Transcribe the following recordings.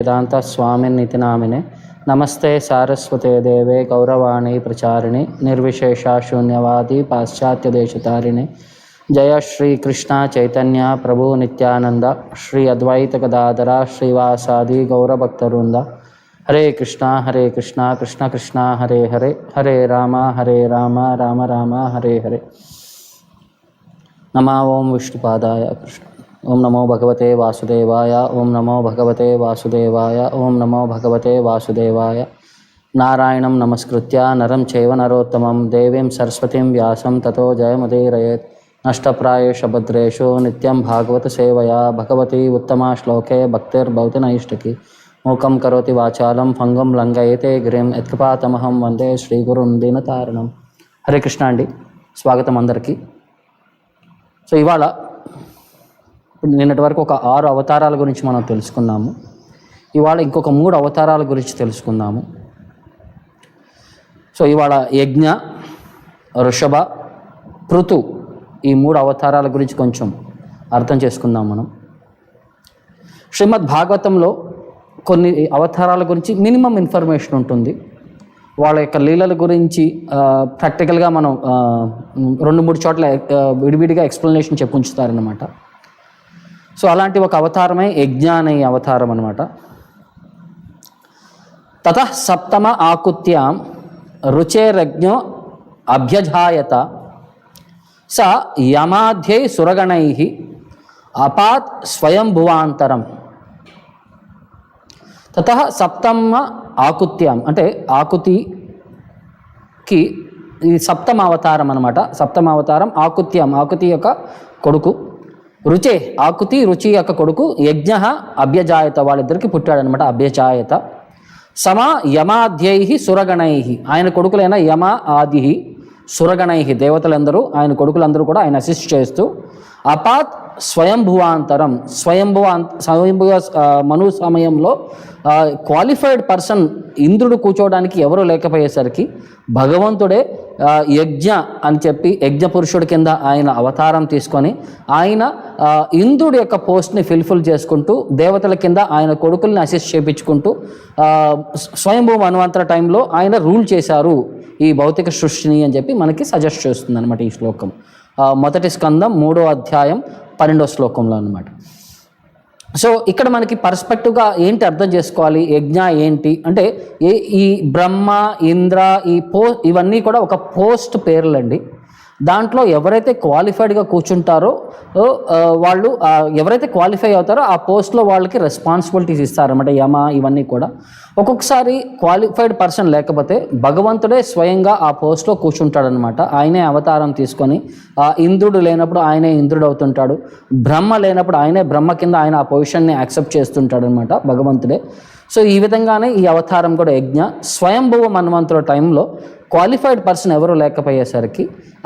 वेदान्तस्वामिन्निति नामिने नमस्ते सारस्वते देवे गौरवाणी प्रचारिणे निर्विशेषा शून्यवादी पाश्चात्यदेशतारिणे जय श्री कृष्ण चैतन्य प्रभु नित्यानंद श्री अद्वैत गदाधरा श्रीवासादि गौरभक्तवृंद हरे कृष्णा कृष्ण कृष्ण हरे हरे हरे राम राम राम हरे हरे। नमः ओं विष्णुपादाय कृष्ण। ओं नमो भगवते वासुदेवाय। ओं नमो भगवते वासुदेवाय। ओं नमो भगवते वासुदेवाय। नारायणं नमस्कृत्य नरं चैव नरोत्तमं देवीं सरस्वतीं व्यासं ततो जयमुदीरयेत्। नष्टप्रायेषु भद्रेषु नित्यं भागवत सेवया भगवती उत्तमा श्लोके भक्तिर्भवति नैष्टिकी। मूकं करोति वाचालं फंगं लंघयते गिरिं यत्कृपातमहं वंदे श्रीगुरुं दीनतारिणं। हरे कृष्ण अंडी, स्वागतम अंदरिकी। సో ఇవాళ నిన్నటి వరకు ఒక 6 అవతారాల గురించి మనం తెలుసుకున్నాము. ఇవాళ ఇంకొక 3 అవతారాల గురించి తెలుసుకుందాము. సో ఇవాళ యజ్ఞ, వృషభ, పృథు ఈ 3 అవతారాల గురించి కొంచెం అర్థం చేసుకుందాం మనం. శ్రీమద్ భాగవతంలో కొన్ని అవతారాల గురించి మినిమం ఇన్ఫర్మేషన్ ఉంటుంది. వాళ్ళ యొక్క లీలల గురించి ప్రాక్టికల్గా మనం 2-3 చోట్ల విడివిడిగా ఎక్స్ప్లెనేషన్ చెప్పి ఉంచుతారనమాట. సో అలాంటి ఒక అవతారమే యజ్ఞ అనే అవతారం అనమాట. తతః సప్తమ ఆకుత్యాం రుచేరజ్ఞో అభ్యజాయత స యమాధ్యై సురగణై అపాత్ స్వయంభువాంతరం. తతః సప్తమ ఆకుత్యాం అంటే ఆకుతికి ఇది సప్తమ అవతారం అనమాట. సప్తమ అవతారం ఆకుత్యాం, ఆకుతి యొక్క కొడుకు. రుచే, ఆకుతి రుచి యొక్క కొడుకు. యజ్ఞ అభ్యజాయత, వాళ్ళిద్దరికి పుట్టాడనమాట. అభ్యజాయత. సమ యమాధ్యై సురగణై, ఆయన కొడుకులైన యమ ఆది సురగణై దేవతలందరూ ఆయన కొడుకులందరూ కూడా ఆయన అసిస్ట్ చేస్తూ అపాత్ స్వయంభువాంతరం, స్వయంభువ మను సమయంలో క్వాలిఫైడ్ పర్సన్ ఇంద్రుడు కూర్చోవడానికి ఎవరు లేకపోయేసరికి భగవంతుడే యజ్ఞ అని చెప్పి యజ్ఞ పురుషుడి కింద ఆయన అవతారం తీసుకొని ఆయన ఇంద్రుడి యొక్క పోస్ట్ని ఫిల్ఫిల్ చేసుకుంటూ దేవతల కింద ఆయన కొడుకుల్ని అసిస్ట్ చేయించుకుంటూ స్వయంభూ మన్వంతర టైంలో ఆయన రూల్ చేశారు ఈ భౌతిక సృష్టిని అని చెప్పి మనకి సజెస్ట్ చేస్తుంది అనమాట ఈ శ్లోకం. మొదటి స్కందం 3వ అధ్యాయం 12వ శ్లోకంలో అనమాట. సో ఇక్కడ మనకి పర్స్పెక్టివ్గా ఏంటి అర్థం చేసుకోవాలి, యజ్ఞ ఏంటి అంటే ఈ బ్రహ్మ, ఇంద్ర, ఇవన్నీ కూడా ఒక పోస్ట్ పేర్లండి. దాంట్లో ఎవరైతే క్వాలిఫైడ్గా కూర్చుంటారో వాళ్ళు, ఎవరైతే క్వాలిఫై అవుతారో ఆ పోస్ట్లో వాళ్ళకి రెస్పాన్సిబిలిటీస్ ఇస్తారన్నమాట. యమ ఇవన్నీ కూడా ఒక్కొక్కసారి క్వాలిఫైడ్ పర్సన్ లేకపోతే భగవంతుడే స్వయంగా ఆ పోస్ట్లో కూర్చుంటాడనమాట. ఆయనే అవతారం తీసుకొని, ఇంద్రుడు లేనప్పుడు ఆయనే ఇంద్రుడు అవుతుంటాడు, బ్రహ్మ లేనప్పుడు ఆయనే బ్రహ్మ కింద ఆయన ఆ పొజిషన్ని యాక్సెప్ట్ చేస్తుంటాడనమాట భగవంతుడే. సో ఈ విధంగానే ఈ అవతారం కూడా యజ్ఞ. స్వయంభువ మన్వంతుల టైంలో క్వాలిఫైడ్ పర్సన్ ఎవరు లేకపోయేసరికి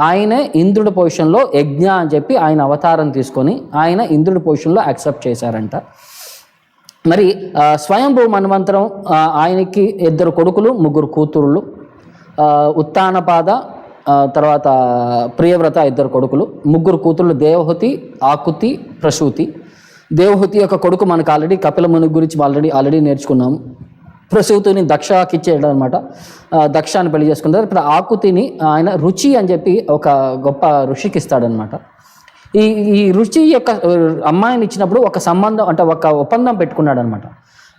ఆయనే ఇంద్రుడి పొజిషన్లో యజ్ఞ అని చెప్పి ఆయన అవతారం తీసుకొని ఆయన ఇంద్రుడి పొజిషన్లో యాక్సెప్ట్ చేశారంట. మరి స్వయంభూ మన్వంతరం ఆయనకి 2 కొడుకులు 3 కూతురులు. ఉత్తానపాద, తర్వాత ప్రియవ్రత 2 కొడుకులు, 3 కూతురులు దేవహూతి, ఆకుతి, ప్రసూతి. దేవహూతి యొక్క కొడుకు మనకు ఆల్రెడీ కపిల ముని గురించి ఆల్రెడీ నేర్చుకున్నాము. ప్రసూతిని దక్షకి ఇచ్చేయడం అనమాట. దక్షాన్ని పెళ్లి చేసుకుంటారు. ఇప్పుడు ఆకుతిని ఆయన రుచి అని చెప్పి ఒక గొప్ప ఋషికి ఇస్తాడనమాట. ఈ రుచి యొక్క అమ్మాయిని ఇచ్చినప్పుడు ఒక సంబంధం అంటే ఒక ఒప్పందం పెట్టుకున్నాడు అనమాట.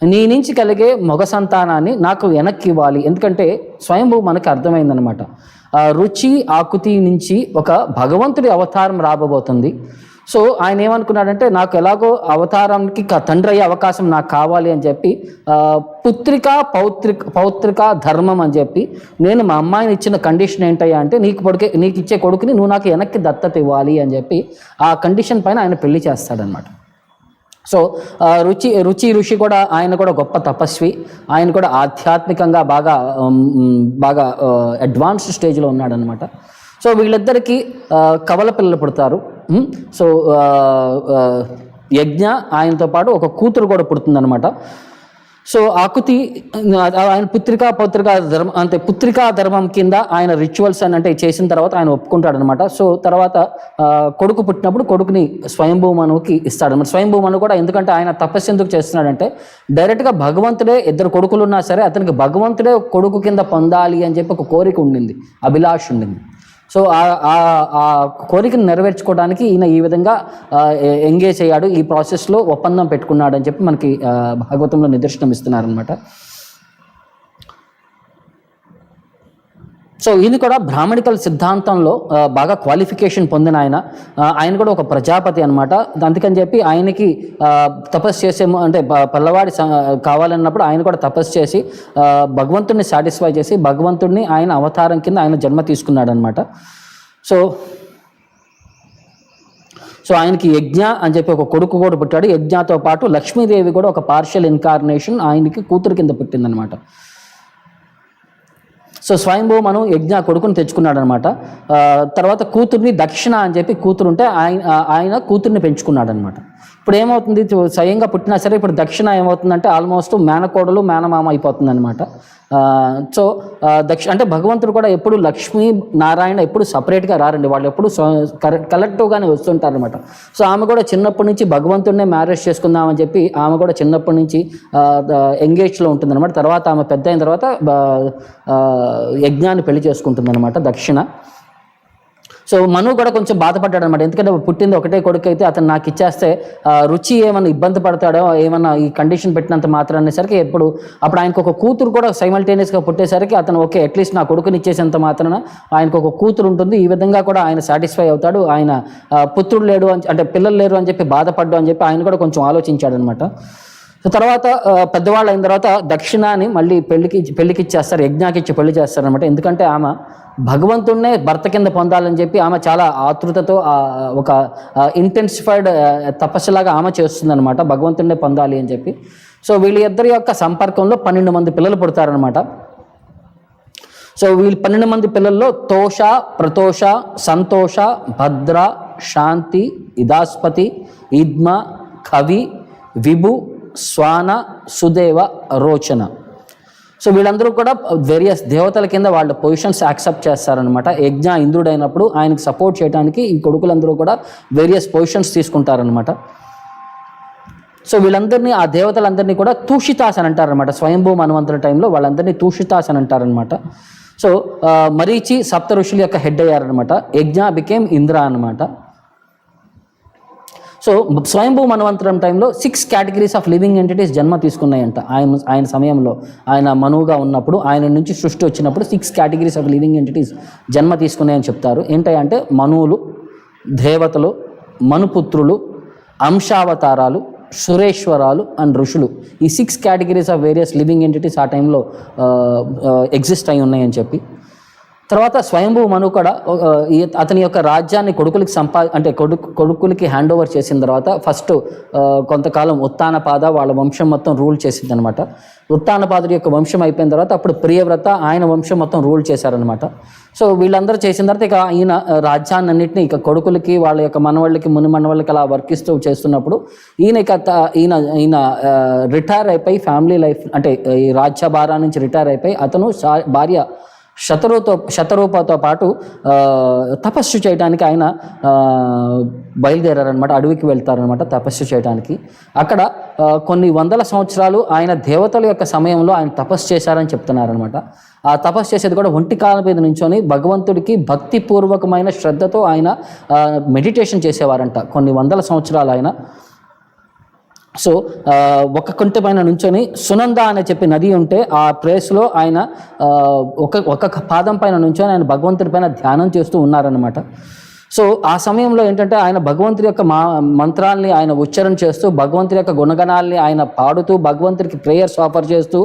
నీ నుంచి కలిగే మగ సంతానాన్ని నాకు వెనక్కి ఇవ్వాలి. ఎందుకంటే స్వయంభూ మనకు అర్థమైందనమాట. రుచి ఆకుతి నుంచి ఒక భగవంతుడి అవతారం రాబోతుంది. సో ఆయన ఏమనుకున్నాడంటే నాకు ఎలాగో అవతారానికి తండ్రి అయ్యే అవకాశం నాకు కావాలి అని చెప్పి పౌత్రిక ధర్మం అని చెప్పి నేను మా అమ్మాయిని ఇచ్చిన కండిషన్ ఏంటయ్యా అంటే నీకు ఇచ్చే కొడుకుని నువ్వు నాకు వెనక్కి దత్తత ఇవ్వాలి అని చెప్పి ఆ కండిషన్ పైన ఆయన పెళ్లి చేస్తాడనమాట. సో ఋషి కూడా ఆయన కూడా గొప్ప తపస్వి. ఆయన కూడా ఆధ్యాత్మికంగా బాగా అడ్వాన్స్డ్ స్టేజ్లో ఉన్నాడనమాట. సో వీళ్ళిద్దరికీ కవల పిల్లలు పుడతారు. సో యజ్ఞ ఆయనతో పాటు ఒక కూతురు కూడా పుడుతుందనమాట. సో ఆకుతి ఆయన పౌత్రికా ధర్మం అంటే పుత్రికా ధర్మం కింద ఆయన రిచువల్స్ అని అంటే చేసిన తర్వాత ఆయన ఒప్పుకుంటాడు అనమాట. సో తర్వాత కొడుకు పుట్టినప్పుడు కొడుకుని స్వయంభూ మనువుకి ఇస్తాడనమాట. స్వయంభూ మనువు కూడా ఎందుకంటే ఆయన తపస్సు ఎందుకు చేస్తున్నాడంటే డైరెక్ట్గా భగవంతుడే, ఇద్దరు కొడుకులు ఉన్నా సరే అతనికి భగవంతుడే కొడుకు కింద పొందాలి అని చెప్పి ఒక కోరిక ఉండింది, అభిలాష ఉండింది. సో ఆ కోరికను నెరవేర్చుకోవడానికి ఈయన ఈ విధంగా ఎంగేజ్ అయ్యాడు, ఈ ప్రాసెస్లో ఒప్పందం పెట్టుకున్నాడు అని చెప్పి మనకి భాగవతంలో నిదర్శనం ఇస్తున్నారనమాట. సో ఈయన కూడా బ్రాహ్మణికల్ సిద్ధాంతంలో బాగా క్వాలిఫికేషన్ పొందిన ఆయన కూడా ఒక ప్రజాపతి అనమాట. అందుకని చెప్పి ఆయనకి తపస్సు చేసే అంటే పల్లవాడి కావాలన్నప్పుడు ఆయన కూడా తపస్సు చేసి భగవంతుడిని సాటిస్ఫై చేసి భగవంతుడిని ఆయన అవతారం కింద ఆయన జన్మ తీసుకున్నాడు అనమాట. సో ఆయనకి యజ్ఞ అని చెప్పి ఒక కొడుకు కూడా పుట్టాడు. యజ్ఞతో పాటు లక్ష్మీదేవి కూడా ఒక పార్షియల్ ఇన్కార్నేషన్ ఆయనకి కూతురు కింద పుట్టిందనమాట. సో స్వయంభూ మనం యజ్ఞ కొడుకుని తెచ్చుకున్నాడు అనమాట. తర్వాత కూతుర్ని దక్షిణ అని చెప్పి కూతురుంటే ఆయన కూతుర్ని పెంచుకున్నాడు అనమాట. ఇప్పుడు ఏమవుతుంది, స్వయంగా పుట్టినా సరే ఇప్పుడు దక్షిణ ఏమవుతుందంటే ఆల్మోస్ట్ మేనకోడలు మేనమామ అయిపోతుంది అనమాట. సో అంటే భగవంతుడు కూడా ఎప్పుడు లక్ష్మీ నారాయణ ఎప్పుడు సపరేట్గా రారండి, వాళ్ళు ఎప్పుడు కలెక్టివ్గానే వస్తుంటారు అనమాట. సో ఆమె కూడా చిన్నప్పటి నుంచి భగవంతుడినే మ్యారేజ్ చేసుకుందామని చెప్పి ఆమె కూడా చిన్నప్పటి నుంచి ఎంగేజ్లో ఉంటుంది అనమాట. తర్వాత ఆమె పెద్ద అయిన తర్వాత యజ్ఞాన్ని పెళ్లి చేసుకుంటుంది అనమాట దక్షిణ. సో మను కూడా కొంచెం బాధపడ్డాడు అనమాట, ఎందుకంటే పుట్టింది ఒకటే కొడుకు అయితే అతను నాకు ఇచ్చేస్తే రుచి ఏమన్నా ఇబ్బంది పడతాడో ఏమన్నా ఈ కండిషన్ పెట్టినంత మాత్రం అనేసరికి అప్పుడు ఆయనకు ఒక కూతురు కూడా సైమల్టేనియస్గా పుట్టేసరికి అతను ఓకే అట్లీస్ట్ నా కొడుకుని ఇచ్చేసేంత మాత్రాన ఆయనకు ఒక కూతురు ఉంటుంది, ఈ విధంగా కూడా ఆయన సాటిస్ఫై అవుతాడు, ఆయన పుత్రుడు లేడు అంటే పిల్లలు లేరు అని చెప్పి బాధపడ్డు అని చెప్పి ఆయన కూడా కొంచెం ఆలోచించాడు అనమాట. సో తర్వాత పెద్దవాళ్ళు అయిన తర్వాత దక్షిణాన్ని మళ్ళీ పెళ్లికి ఇచ్చేస్తారు, యజ్ఞాకి ఇచ్చి పెళ్లి చేస్తారనమాట. ఎందుకంటే ఆమె భగవంతుడినే భర్త కింద పొందాలని చెప్పి ఆమె చాలా ఆతృతతో ఒక ఇంటెన్సిఫైడ్ తపస్సులాగా ఆమె చేస్తుందనమాట, భగవంతుడినే పొందాలి అని చెప్పి. సో వీళ్ళిద్దరి యొక్క సంపర్కంలో 12 మంది పిల్లలు పుడతారనమాట. సో వీళ్ళు 12 మంది పిల్లల్లో తోష, ప్రతోష, సంతోష, భద్ర, శాంతి, ఇదాస్పతి, ఇద్మ, కవి, విభు, శ్వాన, సుదేవ, రోచన. సో వీళ్ళందరూ కూడా వేరియస్ దేవతల కింద వాళ్ళ పొజిషన్స్ యాక్సెప్ట్ చేస్తారనమాట. యజ్ఞ ఇంద్రుడైనప్పుడు ఆయనకి సపోర్ట్ చేయడానికి ఈ కొడుకులందరూ కూడా వేరియస్ పొజిషన్స్ తీసుకుంటారనమాట. సో వీళ్ళందరినీ ఆ దేవతలందరినీ కూడా తూషితాస్ అని అంటారనమాట. స్వయంభూ మన్వంతర టైంలో వాళ్ళందరినీ తూషితాస్ అని అంటారనమాట. సో మరీచి సప్త ఋషుల యొక్క హెడ్ అయ్యారనమాట. యజ్ఞ బికేమ్ ఇంద్ర అనమాట. సో స్వయంభూ మన్వంతరం టైంలో 6 కేటగిరీస్ ఆఫ్ లివింగ్ ఎంటిటీస్ జన్మ తీసుకున్నాయంట. ఆయన సమయంలో ఆయన మనువుగా ఉన్నప్పుడు ఆయన నుంచి సృష్టి వచ్చినప్పుడు 6 కేటగిరీస్ ఆఫ్ లివింగ్ ఎంటిటీస్ జన్మ తీసుకున్నాయని చెప్తారు. ఏంటంటే మనువులు, దేవతలు, మనుపుత్రులు, అంశావతారాలు, సురేశ్వరాలు అండ్ ఋషులు. ఈ 6 categories of various living entities ఆ టైంలో ఎగ్జిస్ట్ అయి ఉన్నాయని చెప్పి. తర్వాత స్వయంభూ మను కూడా అతని యొక్క రాజ్యాన్ని కొడుకులకి హ్యాండ్ ఓవర్ చేసిన తర్వాత ఫస్ట్ కొంతకాలం ఉత్తానపాద వాళ్ళ వంశం మొత్తం రూల్ చేసింది అనమాట. ఉత్తానపాదుడి యొక్క వంశం అయిపోయిన తర్వాత అప్పుడు ప్రియవ్రత ఆయన వంశం మొత్తం రూల్ చేశారనమాట. సో వీళ్ళందరూ చేసిన తర్వాత ఇక ఈయన రాజ్యాన్నింటినీ ఇక కొడుకులకి వాళ్ళ యొక్క మనవాళ్ళకి ముని మనవాళ్ళకి అలా వర్కిస్తూ చేస్తున్నప్పుడు ఈయన రిటైర్ అయిపోయి ఫ్యామిలీ లైఫ్ అంటే ఈ రాజ్యభారా నుంచి రిటైర్ అయిపోయి అతను భార్య శతరూపతో పాటు తపస్సు చేయడానికి ఆయన బయలుదేరారనమాట. అడవికి వెళ్తారనమాట తపస్సు చేయడానికి. అక్కడ కొన్ని వందల సంవత్సరాలు ఆయన దేవతల యొక్క సమయంలో ఆయన తపస్సు చేశారని చెప్తున్నారనమాట. ఆ తపస్సు చేసేది కూడా ఒంటి కాలం మీద నుంచొని భగవంతుడికి భక్తిపూర్వకమైన శ్రద్ధతో ఆయన మెడిటేషన్ చేసేవారంట కొన్ని వందల సంవత్సరాలు ఆయన. సో ఒక కుంట పైన నుంచొని సునంద అనే చెప్పి నది ఉంటే ఆ ప్లేస్లో ఆయన ఒక పాదం పైన నుంచొని ఆయన భగవంతుడి పైన ధ్యానం చేస్తూ ఉన్నారనమాట. సో ఆ సమయంలో ఏంటంటే ఆయన భగవంతుడి యొక్క మంత్రాల్ని ఆయన ఉచ్చారణ చేస్తూ భగవంతుడి యొక్క గుణగణాల్ని ఆయన పాడుతూ భగవంతుడికి ప్రేయర్స్ ఆఫర్ చేస్తూ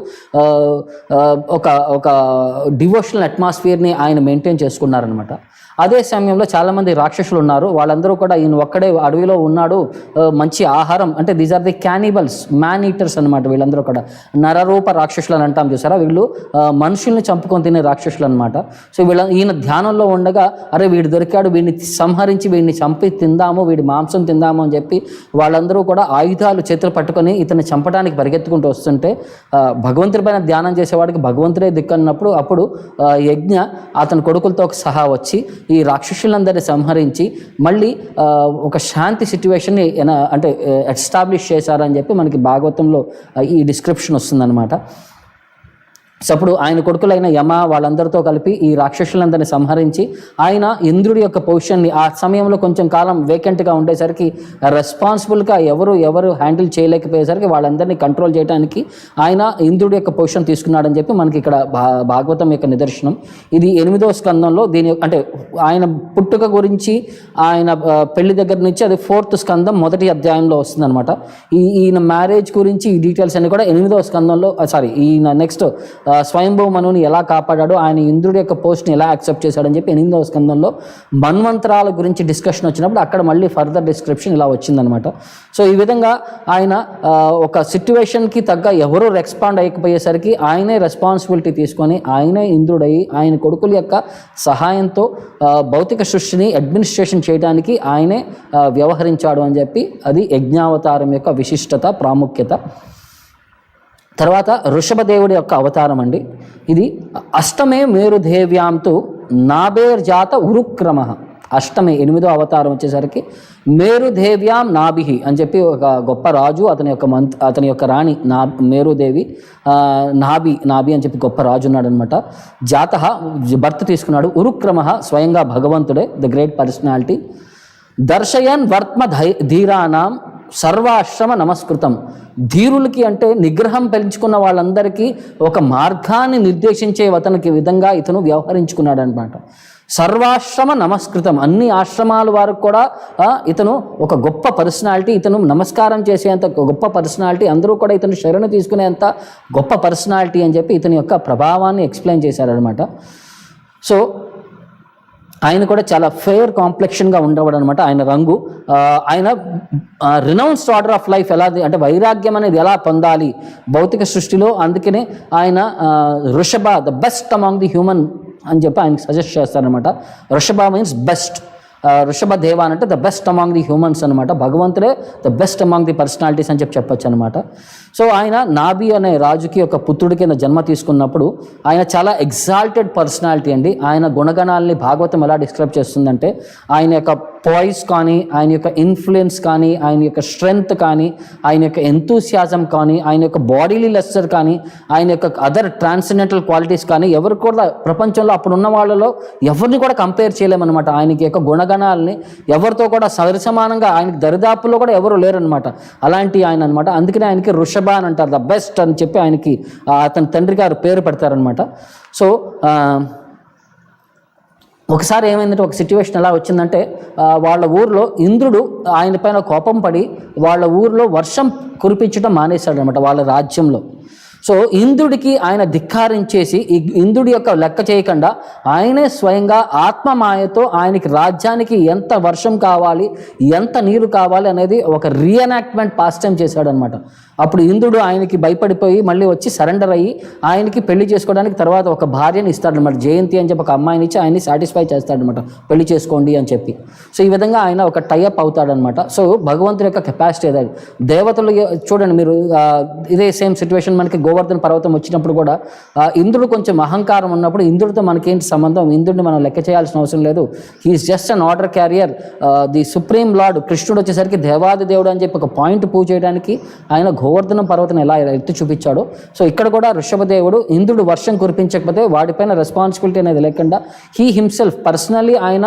ఒక డివోషనల్ అట్మాస్ఫియర్ని ఆయన మెయింటైన్ చేసుకున్నారనమాట. అదే సమయంలో చాలామంది రాక్షసులు ఉన్నారు, వాళ్ళందరూ కూడా ఈయన ఒక్కడే అడవిలో ఉన్నాడు, మంచి ఆహారం అంటే these are the cannibals, man eaters అనమాట. వీళ్ళందరూ కూడా నరరూప రాక్షసులు అని అంటాం చూసారా, వీళ్ళు మనుషుల్ని చంపుకొని తినే రాక్షసులు అనమాట. సో ఈయన ధ్యానంలో ఉండగా అరే వీడు దొరికాడు, వీడిని సంహరించి వీడిని చంపి తిందాము, వీడి మాంసం తిందాము అని చెప్పి వాళ్ళందరూ కూడా ఆయుధాలు చేతులు పట్టుకొని ఇతన్ని చంపడానికి పరిగెత్తుకుంటూ వస్తుంటే భగవంతుడి పైన ధ్యానం చేసేవాడికి భగవంతుడే దిక్కన్నప్పుడు అప్పుడు యజ్ఞ అతని కొడుకులతో సహా వచ్చి ఈ రాక్షసులందరినీ సంహరించి మళ్ళీ ఒక శాంతి సిట్యువేషన్ని అంటే ఎస్టాబ్లిష్ చేశారని చెప్పి మనకి భాగవతంలో ఈ డిస్క్రిప్షన్ వస్తుందన్నమాట. సో అప్పుడు ఆయన కొడుకులైన యమ వాళ్ళందరితో కలిపి ఈ రాక్షసులందరినీ సంహరించి ఆయన ఇంద్రుడి యొక్క పొజిషన్ని ఆ సమయంలో కొంచెం కాలం వేకెంట్గా ఉండేసరికి రెస్పాన్సిబుల్గా ఎవరు హ్యాండిల్ చేయలేకపోయేసరికి వాళ్ళందరినీ కంట్రోల్ చేయడానికి ఆయన ఇంద్రుడి యొక్క పొజిషన్ తీసుకున్నాడని చెప్పి మనకి ఇక్కడ భాగవతం యొక్క నిదర్శనం. ఇది 8వ స్కందంలో దీని అంటే ఆయన పుట్టుక గురించి ఆయన పెళ్లి దగ్గర నుంచి అది 4th స్కందం 1వ అధ్యాయంలో వస్తుందన్నమాట. ఈయన మ్యారేజ్ గురించి ఈ డీటెయిల్స్ అన్ని కూడా 8వ స్కందంలో ఈయన నెక్స్ట్ స్వయంభూ మనుని ఎలా కాపాడాడు, ఆయన ఇంద్రుడి యొక్క పోస్ట్ని ఎలా యాక్సెప్ట్ చేశాడని చెప్పి 8వ స్కందంలో మన్వంతరాల గురించి డిస్కషన్ వచ్చినప్పుడు అక్కడ మళ్ళీ ఫర్దర్ డిస్క్రిప్షన్ ఇలా వచ్చిందనమాట. సో ఈ విధంగా ఆయన ఒక సిట్యువేషన్కి తగ్గ ఎవరూ రెస్పాండ్ అయ్యకపోయేసరికి ఆయనే రెస్పాన్సిబిలిటీ తీసుకొని ఆయనే ఇంద్రుడై ఆయన కొడుకుల యొక్క సహాయంతో భౌతిక సృష్టిని అడ్మినిస్ట్రేషన్ చేయడానికి ఆయనే వ్యవహరించాడు అని చెప్పి అది యజ్ఞావతారం యొక్క విశిష్టత, ప్రాముఖ్యత. తర్వాత వృషభదేవుడి యొక్క అవతారం అండి. ఇది అష్టమే మేరుదేవ్యాంతు నాభేర్జాత ఉరుక్రమ. అష్టమే 8వ అవతారం వచ్చేసరికి మేరుదేవ్యాం నాభిహి అని చెప్పి ఒక గొప్ప రాజు అతని యొక్క రాణి మేరుదేవి నాభి అని చెప్పి గొప్ప రాజు ఉన్నాడు అనమాట. జాత భర్త తీసుకున్నాడు. ఉరుక్రమ స్వయంగా భగవంతుడే, ద గ్రేట్ పర్సనాలిటీ. దర్శయన్ వర్త్మ ధీరానాం సర్వాశ్రమ నమస్కృతం. ధీరులకి అంటే నిగ్రహం పెంచుకున్న వాళ్ళందరికీ ఒక మార్గాన్ని నిర్దేశించే అతనికి విధంగా ఇతను వ్యవహరించుకున్నాడు అనమాట. సర్వాశ్రమ నమస్కృతం, అన్ని ఆశ్రమాల వారికి కూడా ఇతను ఒక గొప్ప పర్సనాలిటీ, ఇతను నమస్కారం చేసేంత గొప్ప పర్సనాలిటీ, అందరూ కూడా ఇతను శరణు తీసుకునేంత గొప్ప పర్సనాలిటీ అని చెప్పి ఇతని యొక్క ప్రభావాన్ని ఎక్స్ప్లెయిన్ చేశారనమాట. సో ఆయన కూడా చాలా ఫెయిర్ కాంప్లెక్షన్గా ఉండేవాడు అనమాట. ఆయన రంగు, ఆయన రినౌన్స్డ్ ఆర్డర్ ఆఫ్ లైఫ్ ఎలా అంటే వైరాగ్యం అనేది ఎలా పొందాలి భౌతిక సృష్టిలో, అందుకనే ఆయన వృషభ the best among the human అని చెప్పి ఆయనకి సజెస్ట్ చేస్తారనమాట. వృషభ మీన్స్ బెస్ట్, వృషభ దేవ అంటే the best among the humans అనమాట. భగవంతుడే the best among the personalities అని చెప్పొచ్చు అనమాట. సో ఆయన నాభి అనే రాజుకి ఒక పుత్రుడి కింద జన్మ తీసుకున్నప్పుడు ఆయన చాలా ఎగ్జాల్టెడ్ పర్సనాలిటీ అండి. ఆయన గుణగణాలని భాగవతం ఎలా డిస్క్రైబ్ చేస్తుందంటే ఆయన యొక్క పాయిస్ కానీ, ఆయన యొక్క ఇన్ఫ్లుయెన్స్ కానీ, ఆయన యొక్క స్ట్రెంగ్త్ కానీ, ఆయన యొక్క ఎంతూసియాజం కానీ, ఆయన యొక్క బాడీలీ లెస్చర్ కానీ, ఆయన యొక్క అదర్ ట్రాన్సెండెంటల్ క్వాలిటీస్ కానీ ఎవరు కూడా ప్రపంచంలో అప్పుడున్న వాళ్ళలో ఎవరిని కూడా కంపేర్ చేయలేమన్నమాట. ఆయనకి యొక్క గుణగణాలని ఎవరితో కూడా సరిసమానంగా ఆయనకి దరిదాపుల్లో కూడా ఎవరు లేరనమాట. అలాంటి ఆయన అనమాట. అందుకనే ఆయనకి వృషభ అని అంటారు, ద బెస్ట్ అని చెప్పి ఆయనకి అతని తండ్రి గారు పేరు పెడతారనమాట. సో ఒకసారి ఏమైందంటే ఒక సిచ్యువేషన్ ఎలా వచ్చిందంటే వాళ్ళ ఊర్లో ఇంద్రుడు ఆయన పైన కోపం పడి వాళ్ళ ఊర్లో వర్షం కురిపించడం మానేశాడు అనమాట వాళ్ళ రాజ్యంలో. సో ఇంద్రుడికి ఆయన ధిక్కారించేసి ఈ ఇంద్రుడి యొక్క లెక్క చేయకుండా ఆయనే స్వయంగా ఆత్మమాయతో ఆయనకి రాజ్యానికి ఎంత వర్షం కావాలి, ఎంత నీరు కావాలి అనేది ఒక రీఎనాక్ట్మెంట్ పాస్ట్ టైం చేశాడు అనమాట. అప్పుడు ఇంద్రుడు ఆయనకి భయపడిపోయి మళ్ళీ వచ్చి సరెండర్ అయ్యి ఆయనకి పెళ్లి చేసుకోవడానికి తర్వాత ఒక భార్యని ఇస్తాడనమాట. జయంతి అని చెప్పి ఒక అమ్మాయిని ఇచ్చి ఆయన్ని సాటిస్ఫై చేస్తాడనమాట, పెళ్లి చేసుకోండి అని చెప్పి. సో ఈ విధంగా ఆయన ఒక టైఅప్ అవుతాడనమాట. సో భగవంతుడి యొక్క కెపాసిటీ అదే. దేవతలు చూడండి మీరు, ఇదే సేమ్ సిచ్యువేషన్ మనకి గోవర్ధన పర్వతం వచ్చినప్పుడు కూడా ఇంద్రుడు కొంచెం అహంకారం ఉన్నప్పుడు ఇంద్రుడితో మనకేంటి సంబంధం, ఇంద్రుడిని మనం లెక్క చేయాల్సిన అవసరం లేదు. He's just an order carrier. The supreme lord కృష్ణుడు వచ్చేసరికి దేవాది దేవుడు అని చెప్పి ఒక పాయింట్ ప్రూవ్ చేయడానికి ఆయన గోవర్ధనం పర్వతం ఎలా ఎత్తి చూపించాడో, సో ఇక్కడ కూడా ఋషభదేవుడు ఇంద్రుడు వర్షం కురిపించకపోతే వాడిపైన రెస్పాన్సిబిలిటీ అనేది లేకుండా హీ హిమ్సెల్ఫ్ పర్సనలీ ఆయన